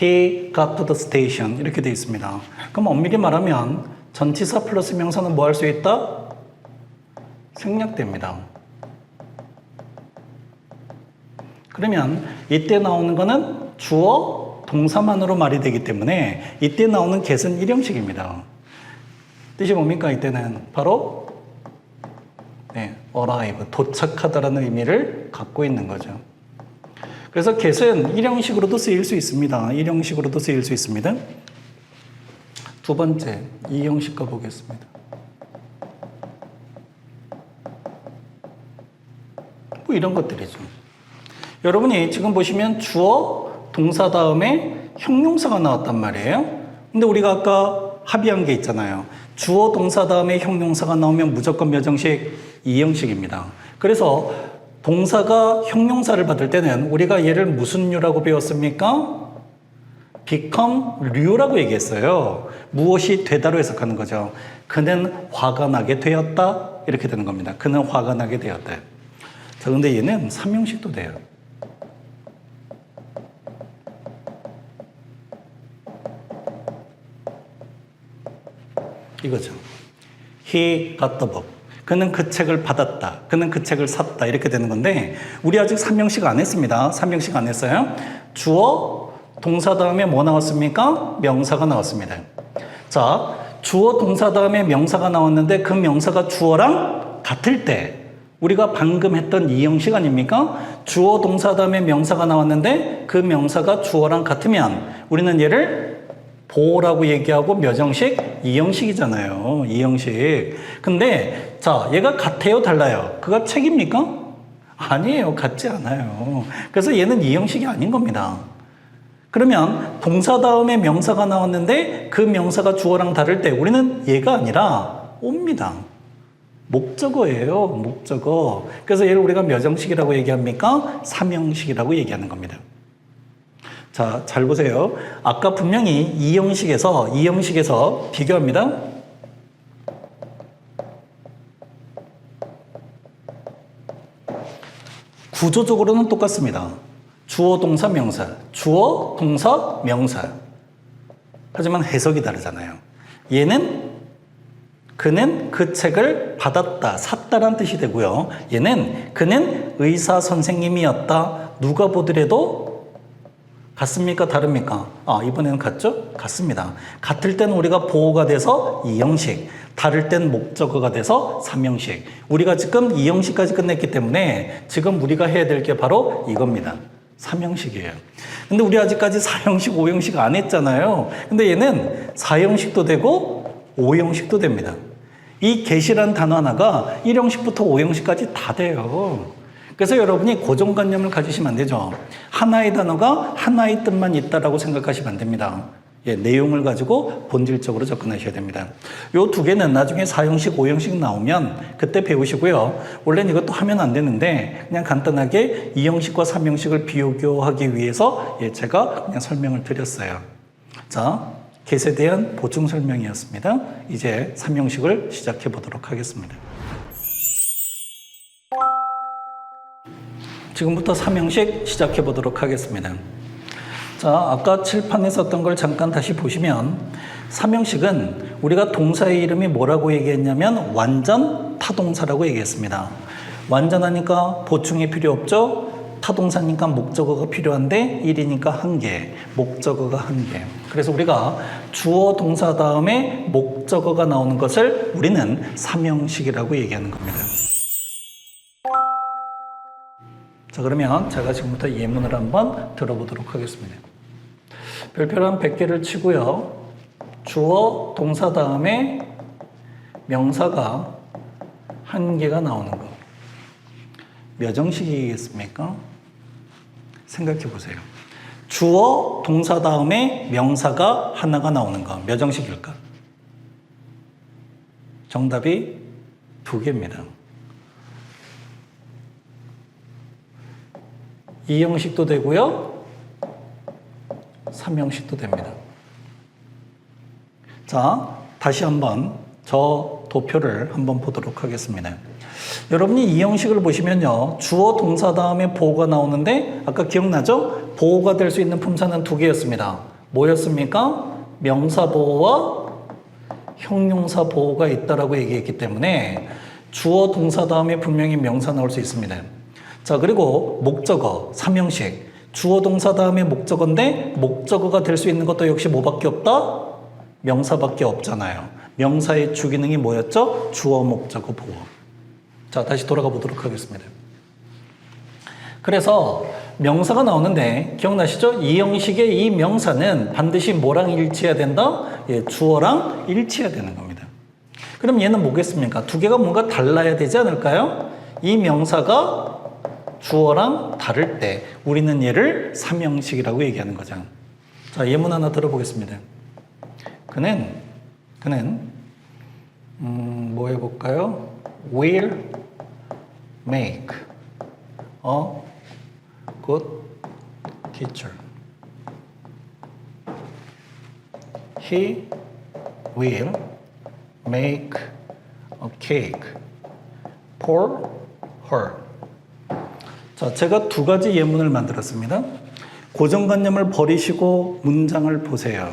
He got to the station 이렇게 되어 있습니다. 그럼 엄밀히 말하면 전치사 플러스 명사는 뭐 할 수 있다? 생략됩니다. 그러면 이때 나오는 거는 주어 동사만으로 말이 되기 때문에 이때 나오는 get은 1형식입니다. 뜻이 뭡니까? 이때는 바로 arrive, 도착하다라는 의미를 갖고 있는 거죠. 그래서 get은 1형식으로도 쓰일 수 있습니다. 1형식으로도 쓰일 수 있습니다. 두 번째, 2형식 가보겠습니다. 뭐 이런 것들이죠. 여러분이 지금 보시면 주어, 동사 다음에 형용사가 나왔단 말이에요. 근데 우리가 아까 합의한 게 있잖아요. 주어, 동사 다음에 형용사가 나오면 무조건 몇 형식? 2형식입니다. 그래서 동사가 형용사를 받을 때는 우리가 얘를 무슨 류라고 배웠습니까? become 류라고 얘기했어요. 무엇이 되다로 해석하는 거죠. 그는 화가 나게 되었다. 이렇게 되는 겁니다. 그는 화가 나게 되었다. 자, 근데 얘는 3형식도 돼요. 이거죠. He got the book. 그는 그 책을 받았다. 그는 그 책을 샀다. 이렇게 되는 건데 우리 아직 3형식 안 했습니다. 3형식 안 했어요. 주어, 동사 다음에 뭐 나왔습니까? 명사가 나왔습니다. 자, 주어, 동사 다음에 명사가 나왔는데 그 명사가 주어랑 같을 때 우리가 방금 했던 2형식 아닙니까? 주어, 동사 다음에 명사가 나왔는데 그 명사가 주어랑 같으면 우리는 얘를 보라고 얘기하고 몇 형식? 2형식이잖아요. 2형식. 근데 자, 얘가 같아요, 달라요? 그가 책입니까? 아니에요. 같지 않아요. 그래서 얘는 2형식이 아닌 겁니다. 그러면 동사 다음에 명사가 나왔는데 그 명사가 주어랑 다를 때 우리는 얘가 아니라 옵니다. 목적어예요. 목적어. 그래서 얘를 우리가 몇 형식이라고 얘기합니까? 3형식이라고 얘기하는 겁니다. 자, 잘 보세요. 아까 분명히 2형식에서 비교합니다. 구조적으로는 똑같습니다. 주어, 동사, 명사. 주어, 동사, 명사. 하지만 해석이 다르잖아요. 얘는 그는 그 책을 받았다, 샀다라는 뜻이 되고요. 얘는 그는 의사 선생님이었다. 누가 보더라도 같습니까? 다릅니까? 이번에는 같죠? 같습니다. 같을 때는 우리가 보호가 돼서 2형식, 다를 땐 목적어가 돼서 3형식. 우리가 지금 2형식까지 끝냈기 때문에 지금 우리가 해야 될 게 바로 이겁니다. 3형식이에요. 근데 우리 아직까지 4형식, 5형식 안 했잖아요. 근데 얘는 4형식도 되고 5형식도 됩니다. 이 get이라는 단어 하나가 1형식부터 5형식까지 다 돼요. 그래서 여러분이 고정관념을 가지시면 안 되죠. 하나의 단어가 하나의 뜻만 있다라고 생각하시면 안 됩니다. 내용을 가지고 본질적으로 접근하셔야 됩니다. 요 두 개는 나중에 4형식, 5형식 나오면 그때 배우시고요. 원래는 이것도 하면 안 되는데 그냥 간단하게 2형식과 3형식을 비교하기 위해서 제가 그냥 설명을 드렸어요. 자, get에 대한 보충 설명이었습니다. 이제 3형식을 시작해 보도록 하겠습니다. 지금부터 3형식 시작해 보도록 하겠습니다. 자, 아까 칠판에 썼던 걸 잠깐 다시 보시면 3형식은 우리가 동사의 이름이 뭐라고 얘기했냐면 완전 타동사라고 얘기했습니다. 완전하니까 보충이 필요 없죠? 타동사니까 목적어가 필요한데 1이니까 한 개, 목적어가 한 개. 그래서 우리가 주어 동사 다음에 목적어가 나오는 것을 우리는 3형식이라고 얘기하는 겁니다. 자, 그러면 제가 지금부터 예문을 한번 들어보도록 하겠습니다. 별표를 한 100개를 치고요. 주어, 동사 다음에 명사가 한 개가 나오는 거. 몇 형식이겠습니까? 생각해 보세요. 주어, 동사 다음에 명사가 하나가 나오는 거. 몇 형식일까? 정답이 2개입니다. 2형식도 되고요. 3형식도 됩니다. 자, 다시 한번 저 도표를 한번 보도록 하겠습니다. 여러분이 이 형식을 보시면요. 주어 동사 다음에 보호가 나오는데 아까 기억나죠? 보호가 될 수 있는 품사는 두 개였습니다. 뭐였습니까? 명사 보호와 형용사 보호가 있다라고 얘기했기 때문에 주어 동사 다음에 분명히 명사 나올 수 있습니다. 자, 그리고 목적어, 삼형식. 주어 동사 다음에 목적어인데 목적어가 될 수 있는 것도 역시 뭐밖에 없다? 명사밖에 없잖아요. 명사의 주기능이 뭐였죠? 주어, 목적어, 보호. 자, 다시 돌아가 보도록 하겠습니다. 그래서 명사가 나오는데 기억나시죠? 이 형식의 이 명사는 반드시 뭐랑 일치해야 된다? 예, 주어랑 일치해야 되는 겁니다. 그럼 얘는 뭐겠습니까? 두 개가 뭔가 달라야 되지 않을까요? 이 명사가 주어랑 다를 때 우리는 얘를 삼형식이라고 얘기하는 거죠. 자, 예문 하나 들어보겠습니다. 그는 뭐 해볼까요? Will make a good teacher. He will make a cake for her. 자, 제가 두 가지 예문을 만들었습니다. 고정관념을 버리시고 문장을 보세요.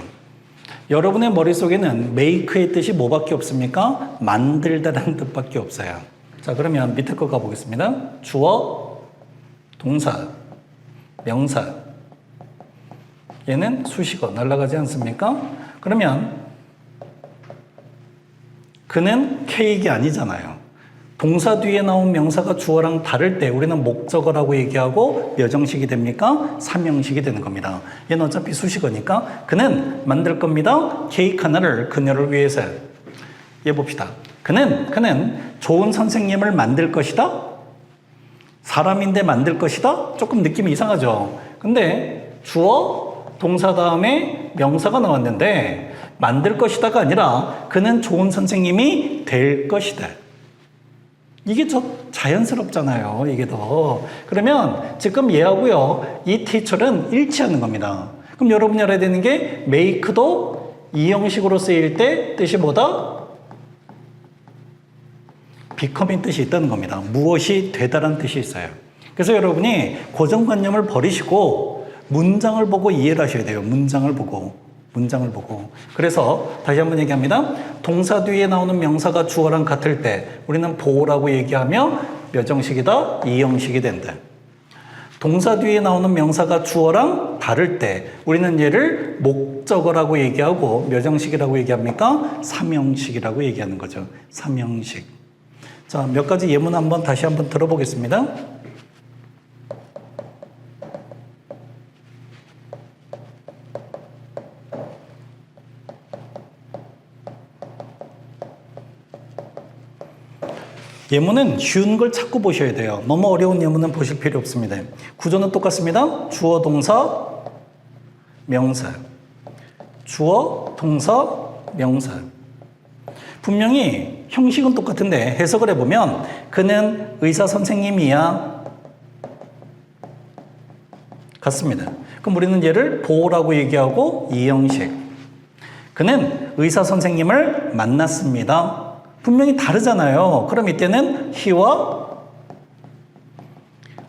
여러분의 머릿속에는 make의 뜻이 뭐밖에 없습니까? 만들다라는 뜻밖에 없어요. 자, 그러면 밑에 거 가보겠습니다. 주어, 동사, 명사. 얘는 수식어, 날아가지 않습니까? 그러면 그는 케이크 아니잖아요. 동사 뒤에 나온 명사가 주어랑 다를 때 우리는 목적어라고 얘기하고 몇 형식이 됩니까? 삼형식이 되는 겁니다. 얘는 어차피 수식어니까 그는 만들 겁니다. 케이크 하나를 그녀를 위해서. 얘 봅시다. 그는 좋은 선생님을 만들 것이다. 사람인데 만들 것이다. 조금 느낌이 이상하죠. 근데 주어, 동사 다음에 명사가 나왔는데 만들 것이다가 아니라 그는 좋은 선생님이 될 것이다. 이게 더 자연스럽잖아요. 이게 더. 그러면 지금 얘하고요. 이 teacher는 일치하는 겁니다. 그럼 여러분이 알아야 되는 게 make도 이 형식으로 쓰일 때 뜻이 뭐다? becoming 뜻이 있다는 겁니다. 무엇이 되다라는 뜻이 있어요. 그래서 여러분이 고정관념을 버리시고 문장을 보고 이해를 하셔야 돼요. 문장을 보고. 그래서 다시 한번 얘기합니다. 동사 뒤에 나오는 명사가 주어랑 같을 때 우리는 보호라고 얘기하며 몇 형식이다? 이 형식이 된다. 동사 뒤에 나오는 명사가 주어랑 다를 때 우리는 얘를 목적어라고 얘기하고 몇 형식이라고 얘기합니까? 삼형식이라고 얘기하는 거죠. 삼형식. 자, 몇 가지 예문 다시 한번 들어보겠습니다. 예문은 쉬운 걸 자꾸 보셔야 돼요. 너무 어려운 예문은 보실 필요 없습니다. 구조는 똑같습니다. 주어, 동사, 명사. 주어, 동사, 명사. 분명히 형식은 똑같은데 해석을 해보면 그는 의사 선생님이야. 같습니다. 그럼 우리는 얘를 보호라고 얘기하고 이 형식. 그는 의사 선생님을 만났습니다. 분명히 다르잖아요. 그럼 이때는 he와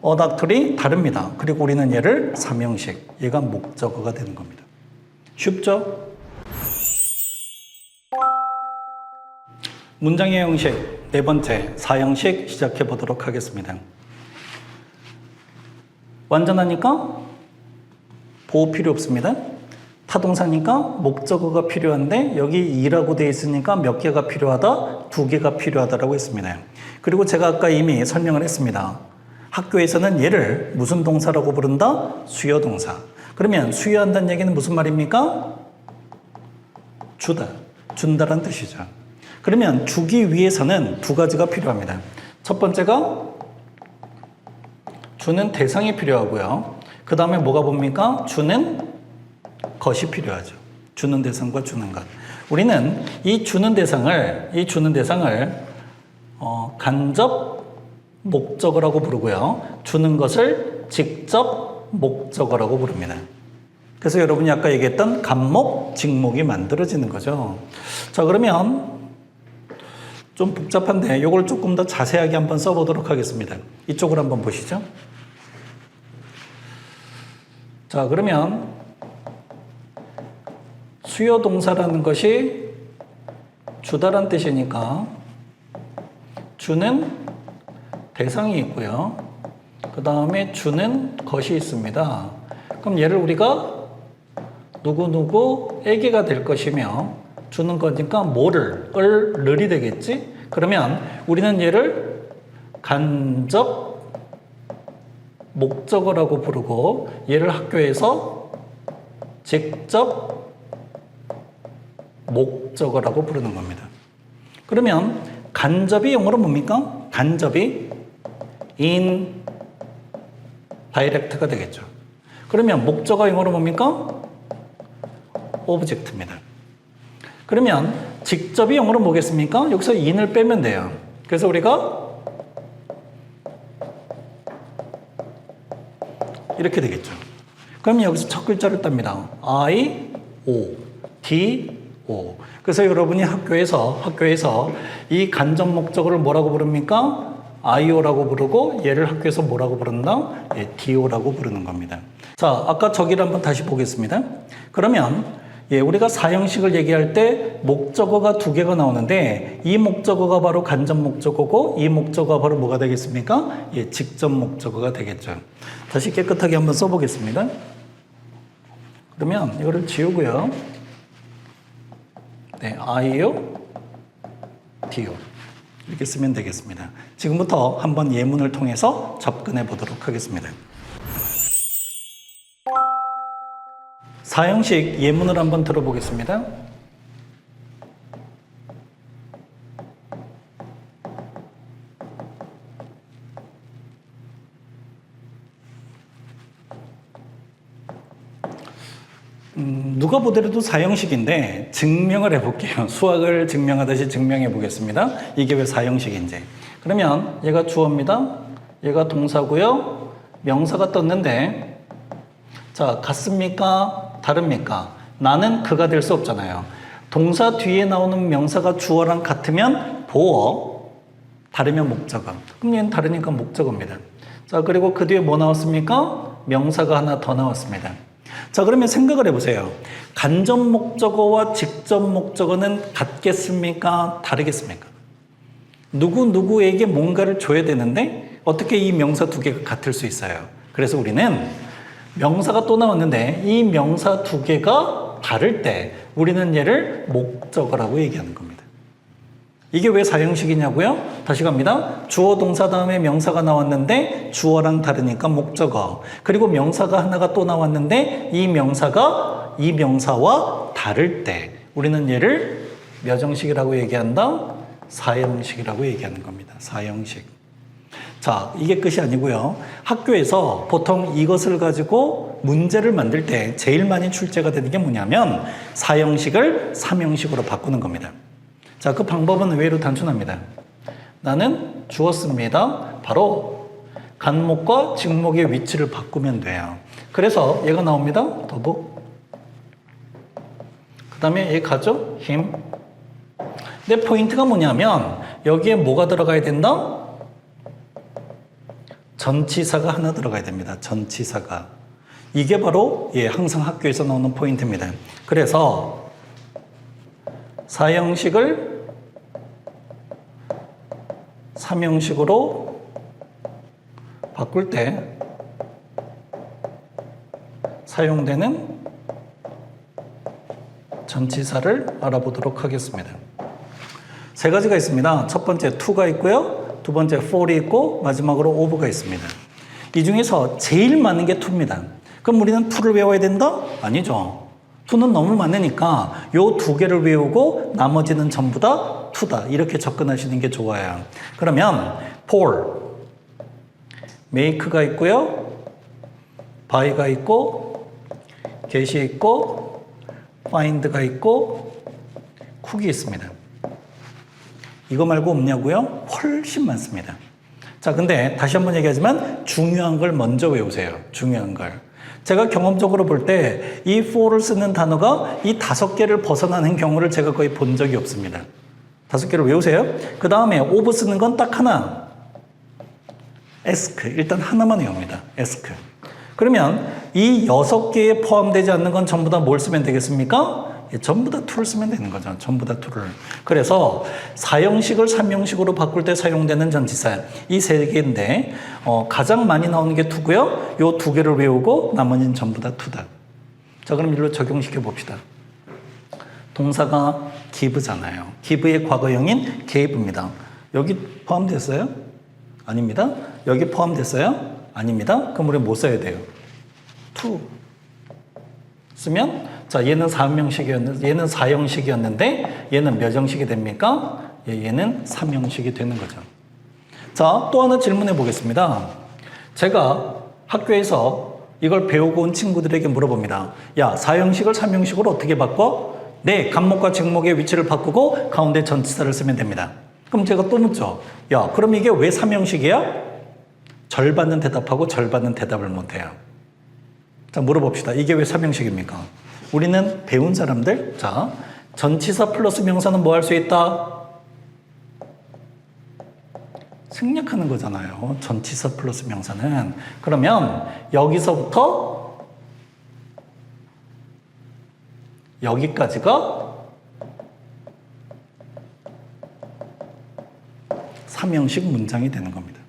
a doctor이 다릅니다. 그리고 우리는 얘를 삼형식, 얘가 목적어가 되는 겁니다. 쉽죠? 문장의 형식 네 번째, 사형식 시작해 보도록 하겠습니다. 완전하니까 보호 필요 없습니다. 타동사니까 목적어가 필요한데 여기 이라고 되어 있으니까 몇 개가 필요하다? 두 개가 필요하다라고 했습니다. 그리고 제가 아까 이미 설명을 했습니다. 학교에서는 얘를 무슨 동사라고 부른다? 수요동사. 그러면 수요한다는 얘기는 무슨 말입니까? 주다, 준다라는 뜻이죠. 그러면 주기 위해서는 두 가지가 필요합니다. 첫 번째가 주는 대상이 필요하고요. 그 다음에 뭐가 뭡니까? 주는 것이 필요하죠. 주는 대상과 주는 것. 우리는 이 주는 대상을 간접 목적어라고 부르고요. 주는 것을 직접 목적어라고 부릅니다. 그래서 여러분이 아까 얘기했던 간목, 직목이 만들어지는 거죠. 자, 그러면 좀 복잡한데 이걸 조금 더 자세하게 한번 써보도록 하겠습니다. 이쪽으로 한번 보시죠. 자, 그러면 수요 동사라는 것이 주다란 뜻이니까 주는 대상이 있고요. 그 다음에 주는 것이 있습니다. 그럼 얘를 우리가 누구누구에게가 될 것이며 주는 거니까 을이 되겠지? 그러면 우리는 얘를 간접 목적어라고 부르고 얘를 학교에서 직접 목적어라고 부르는 겁니다. 그러면 간접이 영어로 뭡니까? 간접이 indirect가 되겠죠. 그러면 목적어 영어로 뭡니까? object입니다. 그러면 직접이 영어로 뭐겠습니까? 여기서 in을 빼면 돼요. 그래서 우리가 이렇게 되겠죠. 그럼 여기서 첫 글자를 땁니다. I, O, D, O. 그래서 여러분이 학교에서 이 간접 목적어를 뭐라고 부릅니까? IO라고 부르고 얘를 학교에서 뭐라고 부른다? 예, DO라고 부르는 겁니다. 자, 아까 저기를 한번 다시 보겠습니다. 그러면 예, 우리가 사형식을 얘기할 때 목적어가 두 개가 나오는데 이 목적어가 바로 간접 목적어고 이 목적어가 바로 뭐가 되겠습니까? 예, 직접 목적어가 되겠죠. 다시 깨끗하게 한번 써보겠습니다. 그러면 이거를 지우고요. 네, IO, DO 이렇게 쓰면 되겠습니다. 지금부터 한번 예문을 통해서 접근해 보도록 하겠습니다. 사형식 예문을 한번 들어보겠습니다. 누가 보더라도 사형식인데 증명을 해볼게요. 수학을 증명하듯이 증명해 보겠습니다. 이게 왜 사형식인지. 그러면 얘가 주어입니다. 얘가 동사고요. 명사가 떴는데 자, 같습니까? 다릅니까? 나는 그가 될 수 없잖아요. 동사 뒤에 나오는 명사가 주어랑 같으면 보어, 다르면 목적어. 그럼 얘는 다르니까 목적어입니다. 자, 그리고 그 뒤에 뭐 나왔습니까? 명사가 하나 더 나왔습니다. 자, 그러면 생각을 해보세요. 간접 목적어와 직접 목적어는 같겠습니까? 다르겠습니까? 누구에게 뭔가를 줘야 되는데 어떻게 이 명사 두 개가 같을 수 있어요? 그래서 우리는 명사가 또 나왔는데 이 명사 두 개가 다를 때 우리는 얘를 목적어라고 얘기하는 겁니다. 이게 왜 사형식이냐고요? 다시 갑니다. 주어 동사 다음에 명사가 나왔는데 주어랑 다르니까 목적어. 그리고 명사가 하나가 또 나왔는데 이 명사가 이 명사와 다를 때 우리는 얘를 몇 형식이라고 얘기한다? 사형식이라고 얘기하는 겁니다. 사형식. 자, 이게 끝이 아니고요. 학교에서 보통 이것을 가지고 문제를 만들 때 제일 많이 출제가 되는 게 뭐냐면 사형식을 삼형식으로 바꾸는 겁니다. 자, 그 방법은 의외로 단순합니다. 나는 주었습니다. 바로 간목과 직목의 위치를 바꾸면 돼요. 그래서 얘가 나옵니다. 더보. 그 다음에 얘 가죠? 힘. 근데 포인트가 뭐냐면 여기에 뭐가 들어가야 된다? 전치사가 하나 들어가야 됩니다. 전치사가. 이게 바로 항상 학교에서 나오는 포인트입니다. 그래서 사형식을 삼형식으로 바꿀 때 사용되는 전치사를 알아보도록 하겠습니다. 세 가지가 있습니다. 첫 번째 to가 있고요. 두 번째 for이 있고 마지막으로 of가 있습니다. 이 중에서 제일 많은 게 to입니다. 그럼 우리는 to를 외워야 된다? 아니죠. to는 너무 많으니까 요 두 개를 외우고 나머지는 전부 다 to다. 이렇게 접근하시는 게 좋아요. 그러면 for, make가 있고요. buy가 있고 get이 있고 find가 있고 cook이 있습니다. 이거 말고 없냐고요? 훨씬 많습니다. 자, 근데 다시 한번 얘기하지만 중요한 걸 먼저 외우세요. 중요한 걸. 제가 경험적으로 볼 때 이 for를 쓰는 단어가 이 5개를 벗어나는 경우를 제가 거의 본 적이 없습니다. 5개를 외우세요. 그 다음에 오브 쓰는 건 딱 하나. ask. 일단 하나만 외웁니다. ask. 그러면 이 6개에 포함되지 않는 건 전부 다 뭘 쓰면 되겠습니까? 예, 전부 다 to를 쓰면 되는 거죠. 전부 다 to를. 그래서 4형식을 3형식으로 바꿀 때 사용되는 전치사. 이 3개인데, 가장 많이 나오는 게 to고요. 요 2개를 외우고 나머지는 전부 다 to다. 자, 그럼 일로 적용시켜 봅시다. 동사가 give잖아요. give의 과거형인 gave입니다. 여기 포함됐어요? 아닙니다. 여기 포함됐어요? 아닙니다. 그럼 우리 뭐 써야 돼요? to 쓰면 자 얘는 3형식이었는데 얘는 4형식이었는데 얘는 몇 형식이 됩니까? 얘는 3형식이 되는 거죠. 자, 또 하나 질문해 보겠습니다. 제가 학교에서 이걸 배우고 온 친구들에게 물어봅니다. 야, 4형식을 3형식으로 어떻게 바꿔? 네, 간목과 직목의 위치를 바꾸고 가운데 전치사를 쓰면 됩니다. 그럼 제가 또 묻죠. 야, 그럼 이게 왜 3형식이야? 절반은 대답하고 절반은 대답을 못해요. 자, 물어봅시다. 이게 왜 3형식입니까? 우리는 배운 사람들, 자, 전치사 플러스 명사는 뭐 할 수 있다? 생략하는 거잖아요. 전치사 플러스 명사는. 그러면 여기서부터 여기까지가 3형식 문장이 되는 겁니다.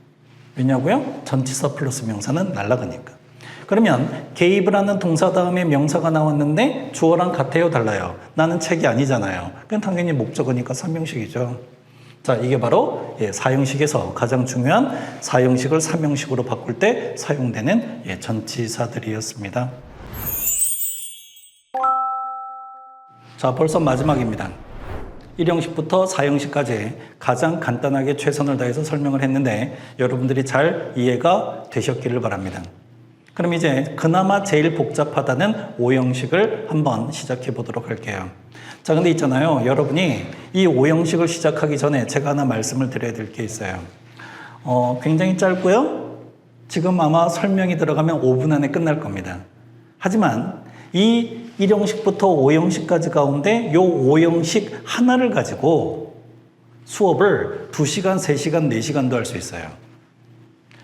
왜냐고요? 전치사 플러스 명사는 날아가니까. 그러면 gave라는 동사 다음에 명사가 나왔는데 주어랑 같아요, 달라요? 나는 책이 아니잖아요. 그건 당연히 목적어니까 3형식이죠. 자, 이게 바로 4형식에서 가장 중요한 4형식을 3형식으로 바꿀 때 사용되는 전치사들이었습니다. 자, 벌써 마지막입니다. 1형식부터 4형식까지 가장 간단하게 최선을 다해서 설명을 했는데 여러분들이 잘 이해가 되셨기를 바랍니다. 그럼 이제 그나마 제일 복잡하다는 5형식을 한번 시작해 보도록 할게요. 자, 근데 있잖아요. 여러분이 이 5형식을 시작하기 전에 제가 하나 말씀을 드려야 될 게 있어요. 굉장히 짧고요. 지금 아마 설명이 들어가면 5분 안에 끝날 겁니다. 하지만 이 1형식부터 5형식까지 가운데 이 5형식 하나를 가지고 수업을 2시간, 3시간, 4시간도 할 수 있어요.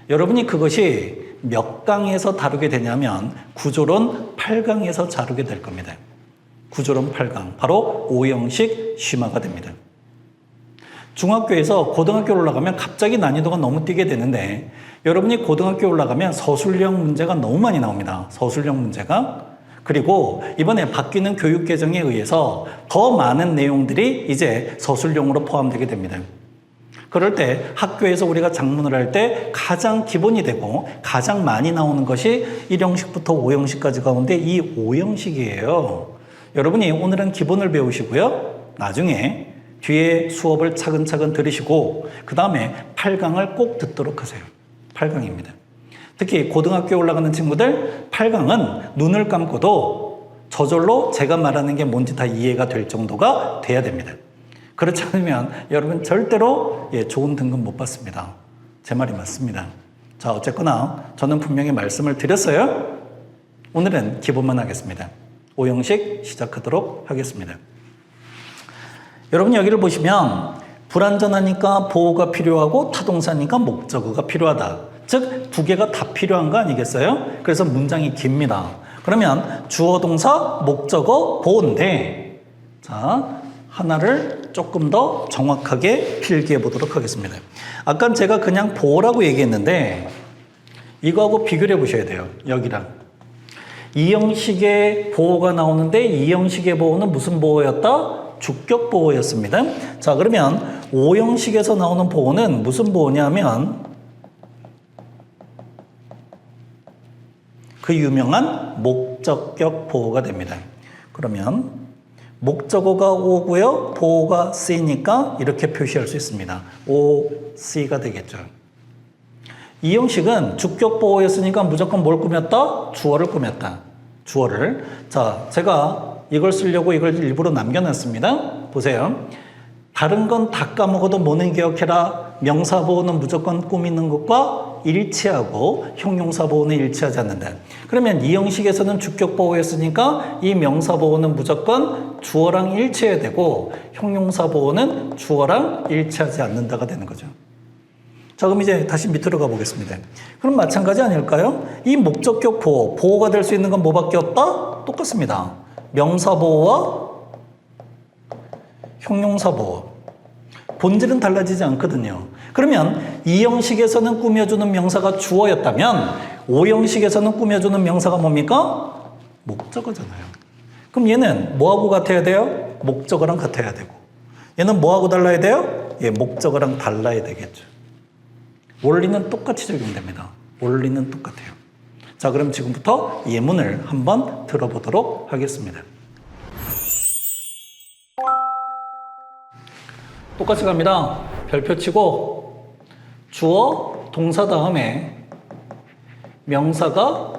여러분이 그것이 몇 강에서 다루게 되냐면 구조론 8강에서 다루게 될 겁니다. 구조론 8강, 바로 5형식 쉼화가 됩니다. 중학교에서 고등학교로 올라가면 갑자기 난이도가 너무 뛰게 되는데 여러분이 고등학교 올라가면 서술형 문제가 너무 많이 나옵니다. 서술형 문제가. 그리고 이번에 바뀌는 교육 개정에 의해서 더 많은 내용들이 이제 서술형으로 포함되게 됩니다. 그럴 때 학교에서 우리가 작문을 할 때 가장 기본이 되고 가장 많이 나오는 것이 1형식부터 5형식까지 가운데 이 5형식이에요. 여러분이 오늘은 기본을 배우시고요. 나중에 뒤에 수업을 차근차근 들으시고 그 다음에 8강을 꼭 듣도록 하세요. 8강입니다. 특히 고등학교에 올라가는 친구들 8강은 눈을 감고도 저절로 제가 말하는 게 뭔지 다 이해가 될 정도가 돼야 됩니다. 그렇지 않으면 여러분 절대로 좋은 등급 못 받습니다. 제 말이 맞습니다. 자, 어쨌거나 저는 분명히 말씀을 드렸어요. 오늘은 기본만 하겠습니다. 5형식 시작하도록 하겠습니다. 여러분 여기를 보시면 불완전하니까 보호가 필요하고 타동사니까 목적어가 필요하다. 즉, 2개가 다 필요한 거 아니겠어요? 그래서 문장이 깁니다. 그러면 주어, 동사, 목적어, 보호인데 자, 하나를 조금 더 정확하게 필기해 보도록 하겠습니다. 아까 제가 그냥 보호라고 얘기했는데 이거하고 비교를 해 보셔야 돼요. 여기랑. 2형식의 보호가 나오는데 2형식의 보호는 무슨 보호였다? 주격 보호였습니다. 자, 그러면 5형식에서 나오는 보호는 무슨 보호냐면 그 유명한 목적격 보호가 됩니다. 그러면 목적어가 O고요. 보호가 C니까 이렇게 표시할 수 있습니다. O, C가 되겠죠. 이 형식은 주격 보호였으니까 무조건 뭘 꾸몄다? 주어를 꾸몄다. 주어를. 자, 제가 이걸 쓰려고 이걸 일부러 남겨놨습니다. 보세요. 다른 건 다 까먹어도 뭐는 기억해라. 명사 보호는 무조건 꾸미는 것과 일치하고 형용사 보호는 일치하지 않는다. 그러면 이 형식에서는 주격 보호였으니까 이 명사 보호는 무조건 주어랑 일치해야 되고 형용사 보호는 주어랑 일치하지 않는다가 되는 거죠. 자, 그럼 이제 다시 밑으로 가보겠습니다. 그럼 마찬가지 아닐까요? 이 목적격 보호, 보호가 될 수 있는 건 뭐밖에 없다? 똑같습니다. 명사 보호와 형용사 보호. 본질은 달라지지 않거든요. 그러면 이 형식에서는 꾸며주는 명사가 주어였다면 오 형식에서는 꾸며주는 명사가 뭡니까? 목적어잖아요. 그럼 얘는 뭐하고 같아야 돼요? 목적어랑 같아야 되고 얘는 뭐하고 달라야 돼요? 예, 목적어랑 달라야 되겠죠. 원리는 똑같이 적용됩니다. 원리는 똑같아요. 자, 그럼 지금부터 예문을 한번 들어보도록 하겠습니다. 똑같이 갑니다. 별표 치고 주어, 동사 다음에 명사가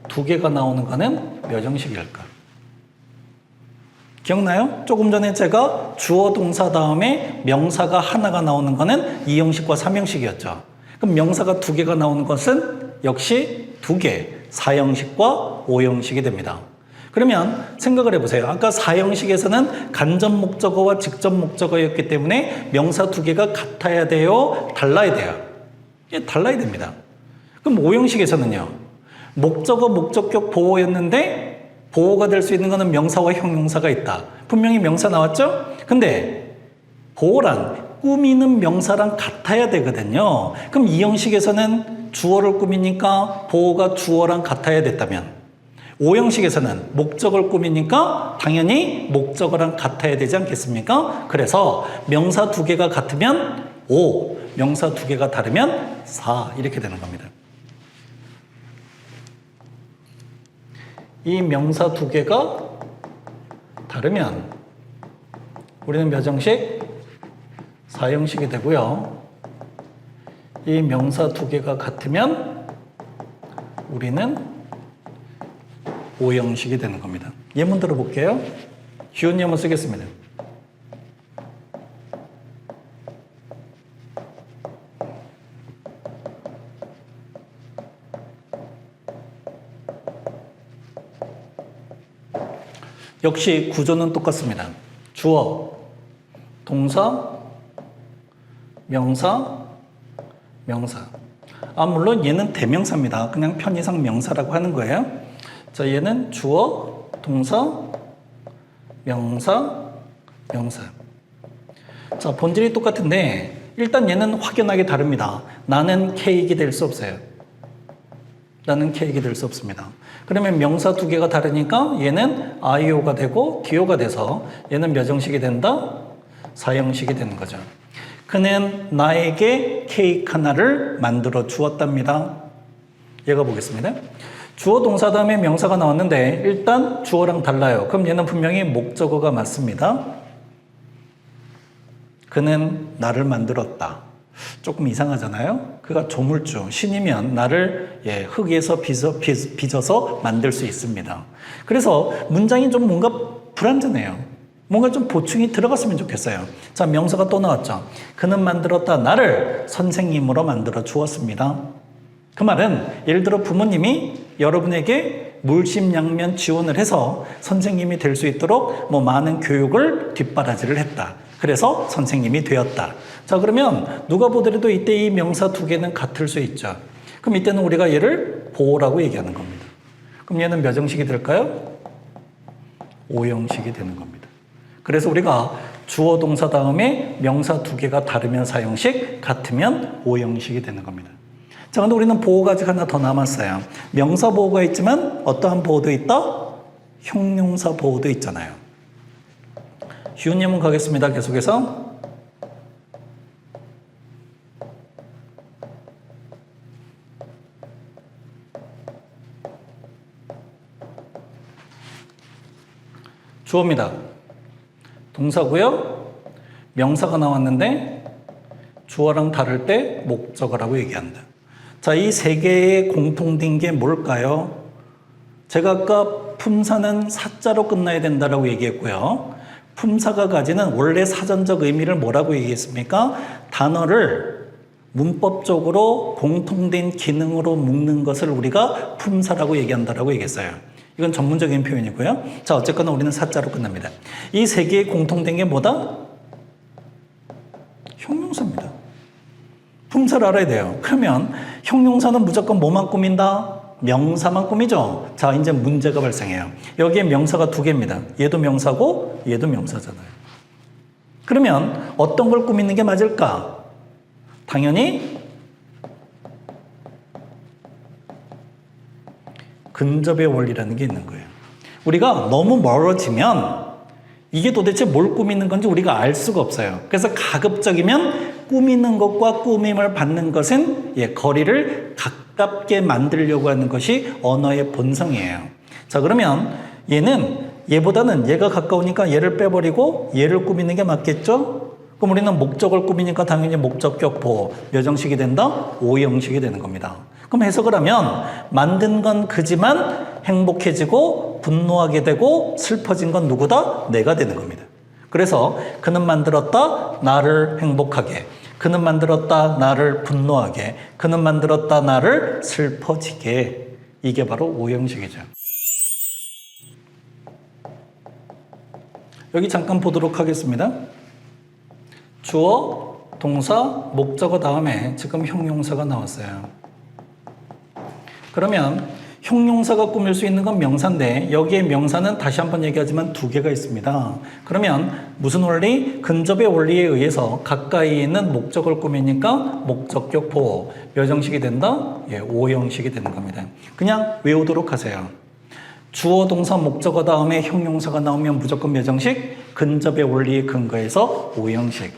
두 개가 나오는 거는 몇 형식일까? 기억나요? 조금 전에 제가 주어, 동사 다음에 명사가 하나가 나오는 거는 2형식과 3형식이었죠. 그럼 명사가 두 개가 나오는 것은 역시 두 개, 4형식과 5형식이 됩니다. 그러면 생각을 해보세요. 아까 4형식에서는 간접 목적어와 직접 목적어였기 때문에 명사 두 개가 같아야 돼요? 달라야 돼요? 예, 달라야 됩니다. 그럼 5형식에서는요. 목적어, 목적격 보호였는데 보호가 될 수 있는 것은 명사와 형용사가 있다. 분명히 명사 나왔죠? 근데 보호란 꾸미는 명사랑 같아야 되거든요. 그럼 이 형식에서는 주어를 꾸미니까 보호가 주어랑 같아야 됐다면 5형식에서는 목적을 꾸미니까 당연히 목적어랑 같아야 되지 않겠습니까? 그래서 명사 두 개가 같으면 5, 명사 두 개가 다르면 4 이렇게 되는 겁니다. 이 명사 두 개가 다르면 우리는 몇 형식? 4형식이 되고요. 이 명사 두 개가 같으면 우리는 5형식이 되는 겁니다. 예문 들어볼게요. 쉬운 예문 쓰겠습니다. 역시 구조는 똑같습니다. 주어, 동사, 명사, 명사. 물론 얘는 대명사입니다. 그냥 편의상 명사라고 하는 거예요. 자, 얘는 주어, 동사, 명사, 명사. 자, 본질이 똑같은데 일단 얘는 확연하게 다릅니다. 나는 케이크 될 수 없어요. 나는 케이크 될 수 없습니다. 그러면 명사 두 개가 다르니까 얘는 아이오가 되고 기오가 돼서 얘는 몇 형식이 된다? 4형식이 되는 거죠. 그는 나에게 케이크 하나를 만들어 주었답니다. 얘가 보겠습니다. 주어 동사 다음에 명사가 나왔는데 일단 주어랑 달라요. 그럼 얘는 분명히 목적어가 맞습니다. 그는 나를 만들었다. 조금 이상하잖아요. 그가 조물주, 신이면 나를 흙에서 빚어서 만들 수 있습니다. 그래서 문장이 좀 뭔가 불완전해요. 뭔가 좀 보충이 들어갔으면 좋겠어요. 자, 명사가 또 나왔죠. 그는 만들었다. 나를 선생님으로 만들어 주었습니다. 그 말은 예를 들어 부모님이 여러분에게 물심양면 지원을 해서 선생님이 될 수 있도록 많은 교육을 뒷바라지를 했다. 그래서 선생님이 되었다. 자, 그러면 누가 보더라도 이때 이 명사 두 개는 같을 수 있죠. 그럼 이때는 우리가 얘를 보호라고 얘기하는 겁니다. 그럼 얘는 몇 형식이 될까요? 5형식이 되는 겁니다. 그래서 우리가 주어 동사 다음에 명사 두 개가 다르면 4형식, 같으면 5형식이 되는 겁니다. 자, 근데 우리는 보호가 아직 하나 더 남았어요. 명사 보호가 있지만 어떠한 보호도 있다? 형용사 보호도 있잖아요. 쉬운 예문 가겠습니다. 계속해서. 주어입니다. 동사고요. 명사가 나왔는데 주어랑 다를 때 목적어라고 얘기한다. 자, 이 세 개의 공통된 게 뭘까요? 제가 아까 품사는 사자로 끝나야 된다라고 얘기했고요. 품사가 가지는 원래 사전적 의미를 뭐라고 얘기했습니까? 단어를 문법적으로 공통된 기능으로 묶는 것을 우리가 품사라고 얘기한다라고 얘기했어요. 이건 전문적인 표현이고요. 자, 어쨌거나 우리는 사자로 끝납니다. 이 세 개의 공통된 게 뭐다? 형용사입니다. 품사를 알아야 돼요. 그러면 형용사는 무조건 뭐만 꾸민다? 명사만 꾸미죠. 자, 이제 문제가 발생해요. 여기에 명사가 두 개입니다. 얘도 명사고 얘도 명사잖아요. 그러면 어떤 걸 꾸미는 게 맞을까? 당연히 근접의 원리라는 게 있는 거예요. 우리가 너무 멀어지면 이게 도대체 뭘 꾸미는 건지 우리가 알 수가 없어요. 그래서 가급적이면 꾸미는 것과 꾸밈을 받는 것은 거리를 가깝게 만들려고 하는 것이 언어의 본성이에요. 자, 그러면 얘보다는 얘가 가까우니까 얘를 빼버리고 얘를 꾸미는 게 맞겠죠? 그럼 우리는 목적을 꾸미니까 당연히 목적격 보호, 몇 형식이 된다? O 형식이 되는 겁니다. 그럼 해석을 하면 만든 건 그지만 행복해지고 분노하게 되고 슬퍼진 건 누구다? 내가 되는 겁니다. 그래서 그는 만들었다 나를 행복하게, 그는 만들었다 나를 분노하게, 그는 만들었다 나를 슬퍼지게. 이게 바로 O 형식이죠. 여기 잠깐 보도록 하겠습니다. 주어, 동사, 목적어 다음에 지금 형용사가 나왔어요. 그러면 형용사가 꾸밀 수 있는 건 명사인데 여기에 명사는 다시 한번 얘기하지만 두 개가 있습니다. 그러면 무슨 원리? 근접의 원리에 의해서 가까이 있는 목적을 꾸미니까 목적격 보호, 몇 형식이 된다? O 형식이 되는 겁니다. 그냥 외우도록 하세요. 주어, 동사, 목적어 다음에 형용사가 나오면 무조건 몇 형식? 근접의 원리에 근거해서 O 형식.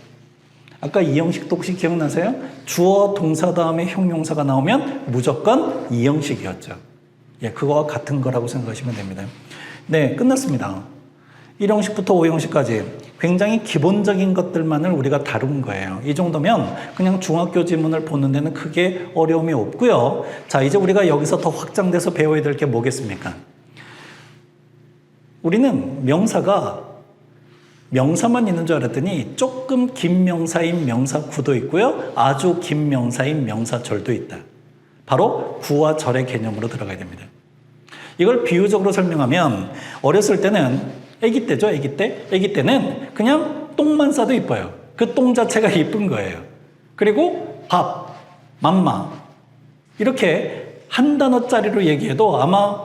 아까 이 형식도 혹시 기억나세요? 주어, 동사 다음에 형용사가 나오면 무조건 이 형식이었죠. 그거와 같은 거라고 생각하시면 됩니다. 네, 끝났습니다. 1형식부터 5형식까지 굉장히 기본적인 것들만을 우리가 다룬 거예요. 이 정도면 그냥 중학교 지문을 보는 데는 크게 어려움이 없고요. 자, 이제 우리가 여기서 더 확장돼서 배워야 될 게 뭐겠습니까? 우리는 명사만 있는 줄 알았더니 조금 긴 명사인 명사구도 있고요. 아주 긴 명사인 명사절도 있다. 바로 구와 절의 개념으로 들어가야 됩니다. 이걸 비유적으로 설명하면 어렸을 때는 아기 때죠. 아기 때는 그냥 똥만 싸도 이뻐요. 그 똥 자체가 이쁜 거예요. 그리고 밥, 맘마 이렇게 한 단어짜리로 얘기해도 아마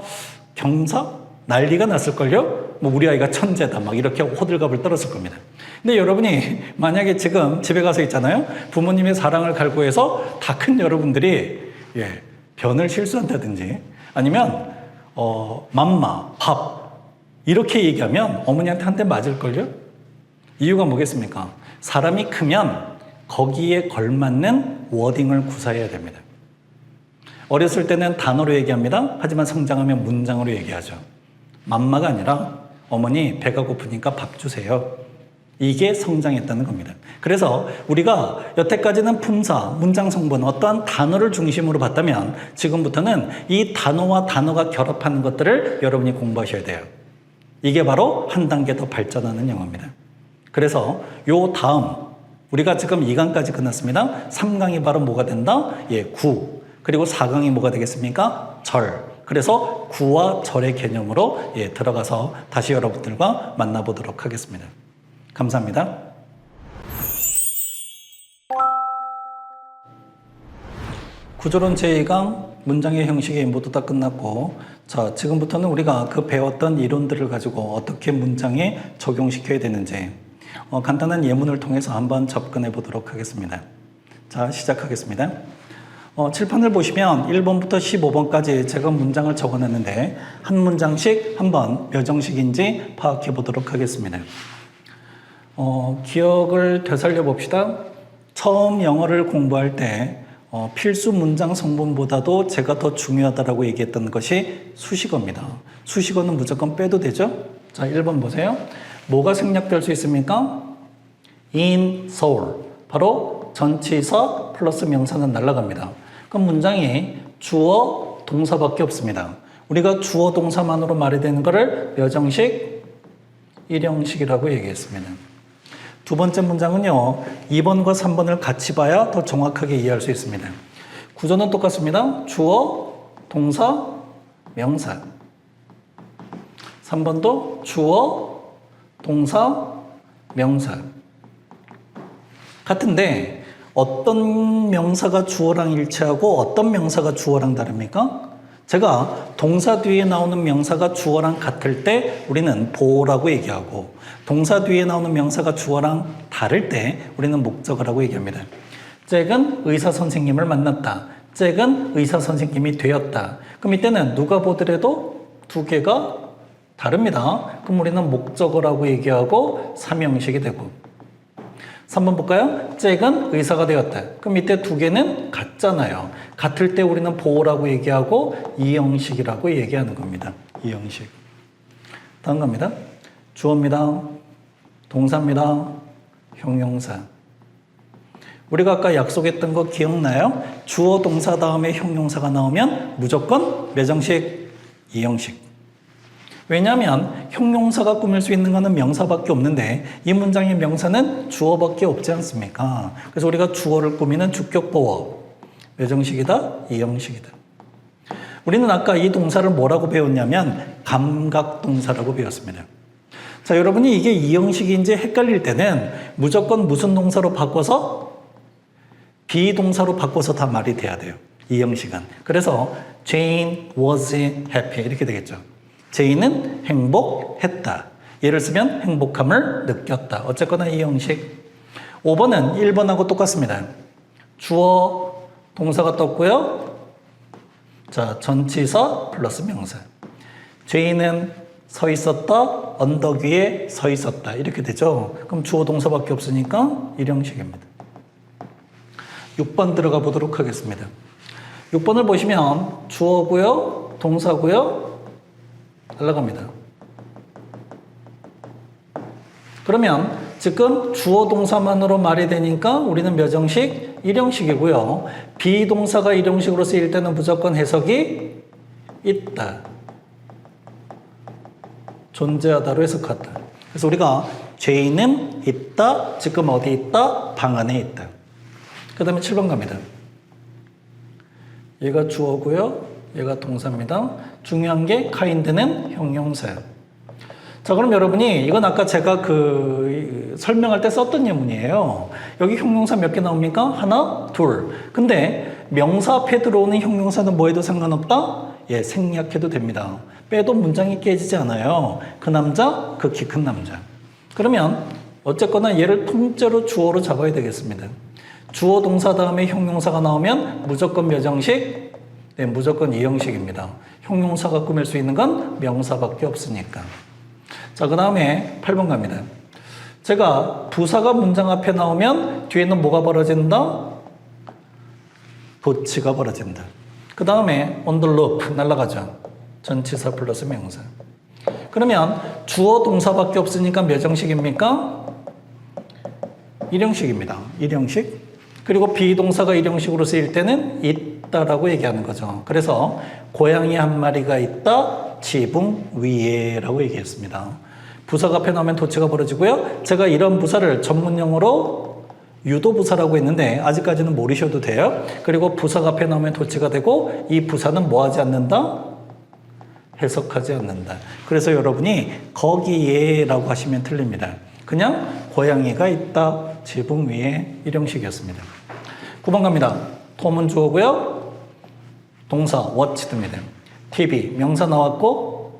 경사? 난리가 났을걸요? 우리 아이가 천재다. 막 이렇게 호들갑을 떨었을 겁니다. 근데 여러분이 만약에 지금 집에 가서 있잖아요. 부모님의 사랑을 갈구해서 다 큰 여러분들이 변을 실수한다든지 아니면 맘마, 밥 이렇게 얘기하면 어머니한테 한 대 맞을걸요? 이유가 뭐겠습니까? 사람이 크면 거기에 걸맞는 워딩을 구사해야 됩니다. 어렸을 때는 단어로 얘기합니다. 하지만 성장하면 문장으로 얘기하죠. 맘마가 아니라 어머니 배가 고프니까 밥 주세요. 이게 성장했다는 겁니다. 그래서 우리가 여태까지는 품사, 문장 성분, 어떠한 단어를 중심으로 봤다면 지금부터는 이 단어와 단어가 결합하는 것들을 여러분이 공부하셔야 돼요. 이게 바로 한 단계 더 발전하는 영어입니다. 그래서 요 다음 우리가 지금 2강까지 끝났습니다. 3강이 바로 뭐가 된다? 구. 그리고 4강이 뭐가 되겠습니까? 절. 그래서 구와 절의 개념으로 들어가서 다시 여러분들과 만나보도록 하겠습니다. 감사합니다. 구조론 제2강 문장의 형식이 모두 다 끝났고, 자, 지금부터는 우리가 그 배웠던 이론들을 가지고 어떻게 문장에 적용시켜야 되는지 간단한 예문을 통해서 한번 접근해 보도록 하겠습니다. 자, 시작하겠습니다. 칠판을 보시면 1번부터 15번까지 제가 문장을 적어놨는데 한 문장씩 한번 몇 형식인지 파악해 보도록 하겠습니다. 기억을 되살려 봅시다. 처음 영어를 공부할 때 필수 문장 성분보다도 제가 더 중요하다고 얘기했던 것이 수식어입니다. 수식어는 무조건 빼도 되죠? 자, 1번 보세요. 뭐가 생략될 수 있습니까? in Seoul. 바로 전치사 플러스 명사는 날아갑니다. 그럼 문장이 주어, 동사밖에 없습니다. 우리가 주어, 동사만으로 말이 되는 거를 몇 형식? 1형식이라고 얘기했습니다. 두 번째 문장은요. 2번과 3번을 같이 봐야 더 정확하게 이해할 수 있습니다. 구조는 똑같습니다. 주어, 동사, 명사. 3번도 주어, 동사, 명사. 같은데 어떤 명사가 주어랑 일치하고 어떤 명사가 주어랑 다릅니까? 제가 동사 뒤에 나오는 명사가 주어랑 같을 때 우리는 보어라고 얘기하고 동사 뒤에 나오는 명사가 주어랑 다를 때 우리는 목적어라고 얘기합니다. 잭은 의사 선생님을 만났다. 잭은 의사 선생님이 되었다. 그럼 이때는 누가 보더라도 두 개가 다릅니다. 그럼 우리는 목적어라고 얘기하고 삼형식이 되고 3번 볼까요? 잭은 의사가 되었다. 그럼 이때 두 개는 같잖아요. 같을 때 우리는 보어라고 얘기하고 이형식이라고 얘기하는 겁니다. 이형식. 다음 갑니다. 주어입니다. 동사입니다. 형용사. 우리가 아까 약속했던 거 기억나요? 주어 동사 다음에 형용사가 나오면 무조건 몇 형식? 이형식. 왜냐하면 형용사가 꾸밀 수 있는 것은 명사밖에 없는데 이 문장의 명사는 주어밖에 없지 않습니까? 그래서 우리가 주어를 꾸미는 주격보어. 몇 형식이다? 이형식이다. 우리는 아까 이 동사를 뭐라고 배웠냐면 감각동사라고 배웠습니다. 자, 여러분이 이게 이형식인지 헷갈릴 때는 무조건 무슨 동사로 바꿔서 비동사로 바꿔서 다 말이 돼야 돼요. 이형식은. 그래서 Jane was happy 이렇게 되겠죠. 제이는 행복했다. 예를 쓰면 행복함을 느꼈다. 어쨌거나 이 형식. 5번은 1번하고 똑같습니다. 주어 동사가 떴고요. 자, 전치사 플러스 명사. 제이는 서 있었다. 언덕 위에 서 있었다. 이렇게 되죠. 그럼 주어 동사밖에 없으니까 1형식입니다. 6번 들어가 보도록 하겠습니다. 6번을 보시면 주어고요. 동사고요. 날라갑니다. 그러면 지금 주어 동사만으로 말이 되니까 우리는 몇 형식? 1형식이고요. 비동사가 1형식으로 쓰일 때는 무조건 해석이 있다. 존재하다로 해석한다. 그래서 우리가 죄인은 있다. 지금 어디 있다? 방 안에 있다. 그 다음에 7번 갑니다. 얘가 주어고요. 얘가 동사입니다. 중요한 게 kind는 형용사예요. 자, 그럼 여러분이 이건 아까 제가 설명할 때 썼던 예문이에요. 여기 형용사 몇 개 나옵니까? 하나, 둘. 근데 명사 앞에 들어오는 형용사는 뭐 해도 상관없다? 예, 생략해도 됩니다. 빼도 문장이 깨지지 않아요. 그 남자, 그 키 큰 남자. 그러면 어쨌거나 얘를 통째로 주어로 잡아야 되겠습니다. 주어 동사 다음에 형용사가 나오면 무조건 몇 형식? 네, 무조건 2형식입니다. 형용사가 꾸밀 수 있는 건 명사밖에 없으니까. 자, 그 다음에 8번 갑니다. 제가 부사가 문장 앞에 나오면 뒤에는 뭐가 벌어진다? 도치가 벌어진다. 그 다음에 on the loop 날아가죠. 전치사 플러스 명사. 그러면 주어 동사밖에 없으니까 몇 형식입니까? 1형식입니다. 1형식. 그리고 비동사가 1형식으로 쓰일 때는 있다라고 얘기하는 거죠. 그래서 고양이 한 마리가 있다. 지붕 위에라고 얘기했습니다. 부사가 앞에 나오면 도치가 벌어지고요. 제가 이런 부사를 전문용어로 유도부사라고 했는데 아직까지는 모르셔도 돼요. 그리고 부사가 앞에 나오면 도치가 되고 이 부사는 뭐 하지 않는다? 해석하지 않는다. 그래서 여러분이 거기에라고 하시면 틀립니다. 그냥 고양이가 있다. 지붕 위에 1형식이었습니다. 9번 갑니다. 톰은 주어고요. 동사 watch입니다. TV 명사 나왔고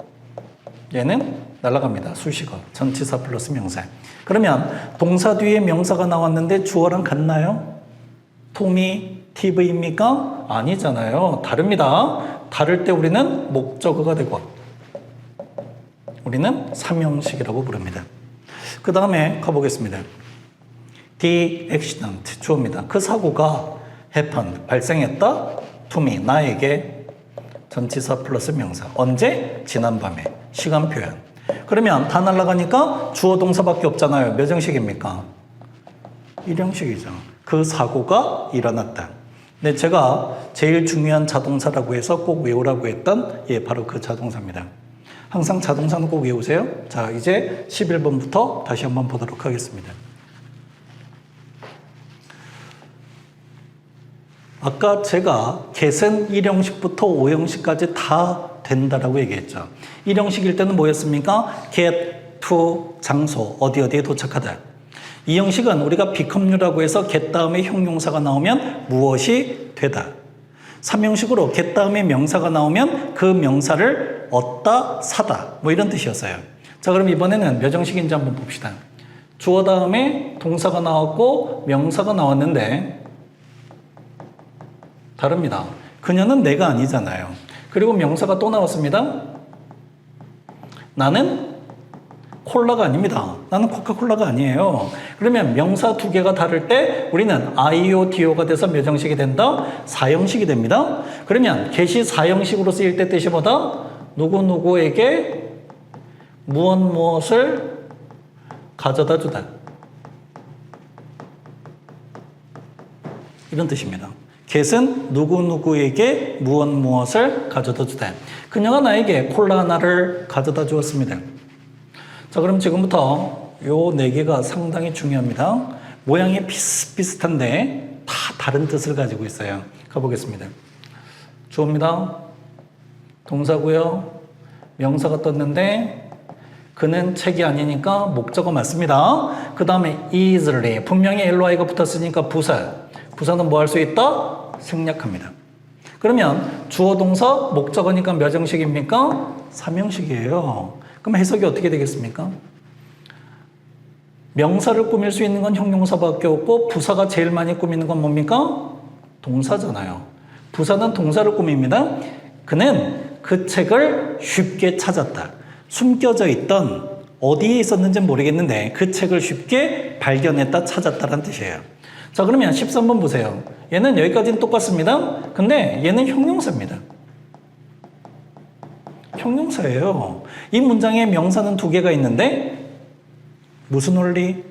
얘는 날아갑니다. 수식어 전치사 플러스 명사. 그러면 동사 뒤에 명사가 나왔는데 주어랑 같나요? 톰이 TV입니까? 아니잖아요. 다릅니다. 다를 때 우리는 목적어가 되고 우리는 3형식이라고 부릅니다. 그 다음에 가보겠습니다. The accident 주어입니다. 그 사고가 happened 발생했다. to me 나에게 전치사 플러스 명사. 언제? 지난밤에. 시간 표현. 그러면 다 날아가니까 주어 동사밖에 없잖아요. 몇 형식입니까? 1형식이죠. 그 사고가 일어났다. 근데 제가 제일 중요한 자동사라고 해서 꼭 외우라고 했던 바로 그 자동사입니다. 항상 자동사는 꼭 외우세요. 자, 이제 11번부터 다시 한번 보도록 하겠습니다. 아까 제가 get은 1형식부터 5형식까지 다 된다라고 얘기했죠. 1형식일 때는 뭐였습니까? get to 장소, 어디에 도착하다. 2형식은 우리가 become라고 해서 get 다음에 형용사가 나오면 무엇이 되다. 3형식으로 get 다음에 명사가 나오면 그 명사를 얻다, 사다. 뭐 이런 뜻이었어요. 자, 그럼 이번에는 몇 형식인지 한번 봅시다. 주어 다음에 동사가 나왔고 명사가 나왔는데 다릅니다. 그녀는 내가 아니잖아요. 그리고 명사가 또 나왔습니다. 나는 콜라가 아닙니다. 나는 코카콜라가 아니에요. 그러면 명사 두 개가 다를 때 우리는 IODO가 돼서 몇 형식이 된다? 4형식이 됩니다. 그러면 get이 4형식으로 쓰일 때 뜻이 뭐다? 누구누구에게 무엇을 가져다 주다. 이런 뜻입니다. get은 누구누구에게 무엇을 가져다 주다. 그녀가 나에게 콜라 하나를 가져다 주었습니다. 자, 그럼 지금부터 요 네 개가 상당히 중요합니다. 모양이 비슷비슷한데 다 다른 뜻을 가지고 있어요. 가보겠습니다. 주어입니다. 동사고요. 명사가 떴는데 그는 책이 아니니까 목적어 맞습니다. 그 다음에 easily. 분명히 ly가 붙었으니까 부사. 부사는 뭐 할 수 있다? 생략합니다. 그러면 주어 동사 목적어니까 몇 형식입니까? 3형식이에요. 그럼 해석이 어떻게 되겠습니까? 명사를 꾸밀 수 있는 건 형용사밖에 없고 부사가 제일 많이 꾸미는 건 뭡니까? 동사잖아요. 부사는 동사를 꾸밉니다. 그는 그 책을 쉽게 찾았다. 숨겨져 있던 어디에 있었는지 모르겠는데 그 책을 쉽게 발견했다, 찾았다라는 뜻이에요. 자, 그러면 13번 보세요. 얘는 여기까지는 똑같습니다. 근데 얘는 형용사입니다. 형용사예요. 이 문장에 명사는 두 개가 있는데 무슨 원리?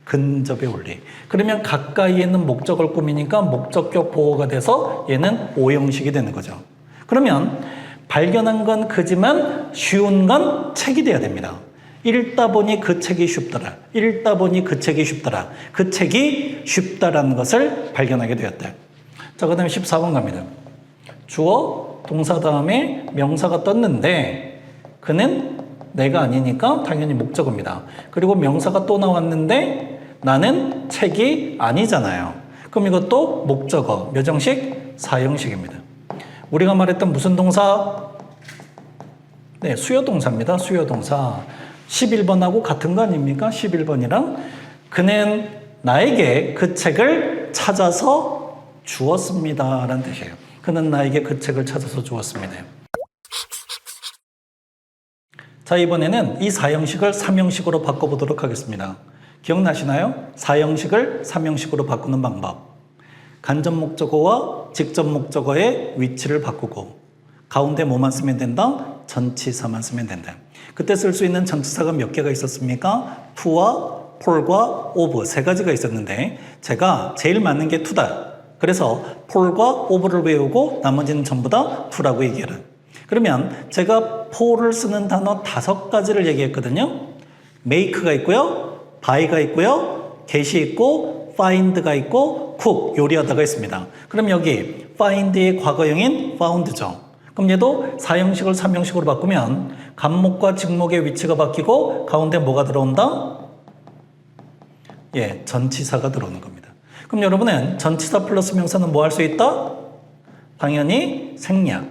근접의 원리. 그러면 가까이에 있는 목적을 꾸미니까 목적격 보호가 돼서 얘는 5형식이 되는 거죠. 그러면 발견한 건 그지만 쉬운 건 책이 돼야 됩니다. 읽다 보니 그 책이 쉽더라. 읽다 보니 그 책이 쉽더라. 그 책이 쉽다라는 것을 발견하게 되었다. 자, 그 다음에 14번 갑니다. 주어 동사 다음에 명사가 떴는데 그는 내가 아니니까 당연히 목적어입니다. 그리고 명사가 또 나왔는데 나는 책이 아니잖아요. 그럼 이것도 목적어 몇 형식? 4형식입니다. 우리가 말했던 무슨 동사? 네, 수요동사입니다. 수요동사. 11번하고 같은 거 아닙니까? 11번이랑 그는 나에게 그 책을 찾아서 주었습니다 라는 뜻이에요. 그는 나에게 그 책을 찾아서 주었습니다. 자, 이번에는 이 4형식을 3형식으로 바꿔보도록 하겠습니다. 기억나시나요? 4형식을 3형식으로 바꾸는 방법. 간접 목적어와 직접 목적어의 위치를 바꾸고 가운데 뭐만 쓰면 된다? 전치사만 쓰면 된다. 그때 쓸 수 있는 전치사가 몇 개가 있었습니까? to와 for과 of 세 가지가 있었는데 제가 제일 맞는 게 to다. 그래서 for과 of를 외우고 나머지는 전부 다 to라고 얘기해라. 그러면 제가 for를 쓰는 단어 5가지를 얘기했거든요. make가 있고요. buy가 있고요. get이 있고 find가 있고 cook 요리하다가 있습니다. 그럼 여기 find의 과거형인 found죠. 그럼 얘도 4형식을 3형식으로 바꾸면 간목과 직목의 위치가 바뀌고 가운데 뭐가 들어온다? 예, 전치사가 들어오는 겁니다. 그럼 여러분은 전치사 플러스 명사는 뭐 할 수 있다? 당연히 생략.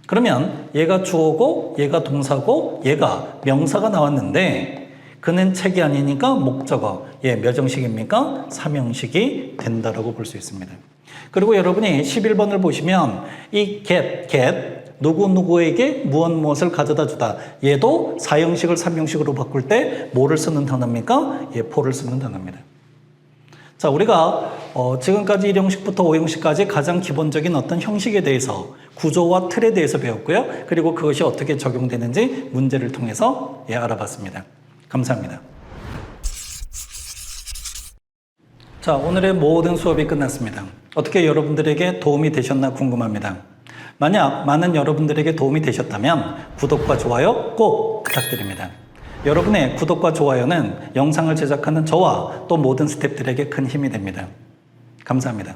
그러면 얘가 주어고 얘가 동사고 얘가 명사가 나왔는데 그는 책이 아니니까 목적어. 예, 몇 형식입니까? 3형식이 된다라고 볼 수 있습니다. 그리고 여러분이 11번을 보시면 이 get 누구누구에게 무엇을 가져다 주다. 얘도 4형식을 3형식으로 바꿀 때 뭐를 쓰는 단어입니까? 예, for를 쓰는 단어입니다. 자, 우리가 지금까지 1형식부터 5형식까지 가장 기본적인 어떤 형식에 대해서 구조와 틀에 대해서 배웠고요. 그리고 그것이 어떻게 적용되는지 문제를 통해서 예, 알아봤습니다. 감사합니다. 자, 오늘의 모든 수업이 끝났습니다. 어떻게 여러분들에게 도움이 되셨나 궁금합니다. 만약 많은 여러분들에게 도움이 되셨다면 구독과 좋아요 꼭 부탁드립니다. 여러분의 구독과 좋아요는 영상을 제작하는 저와 또 모든 스태프들에게 큰 힘이 됩니다. 감사합니다.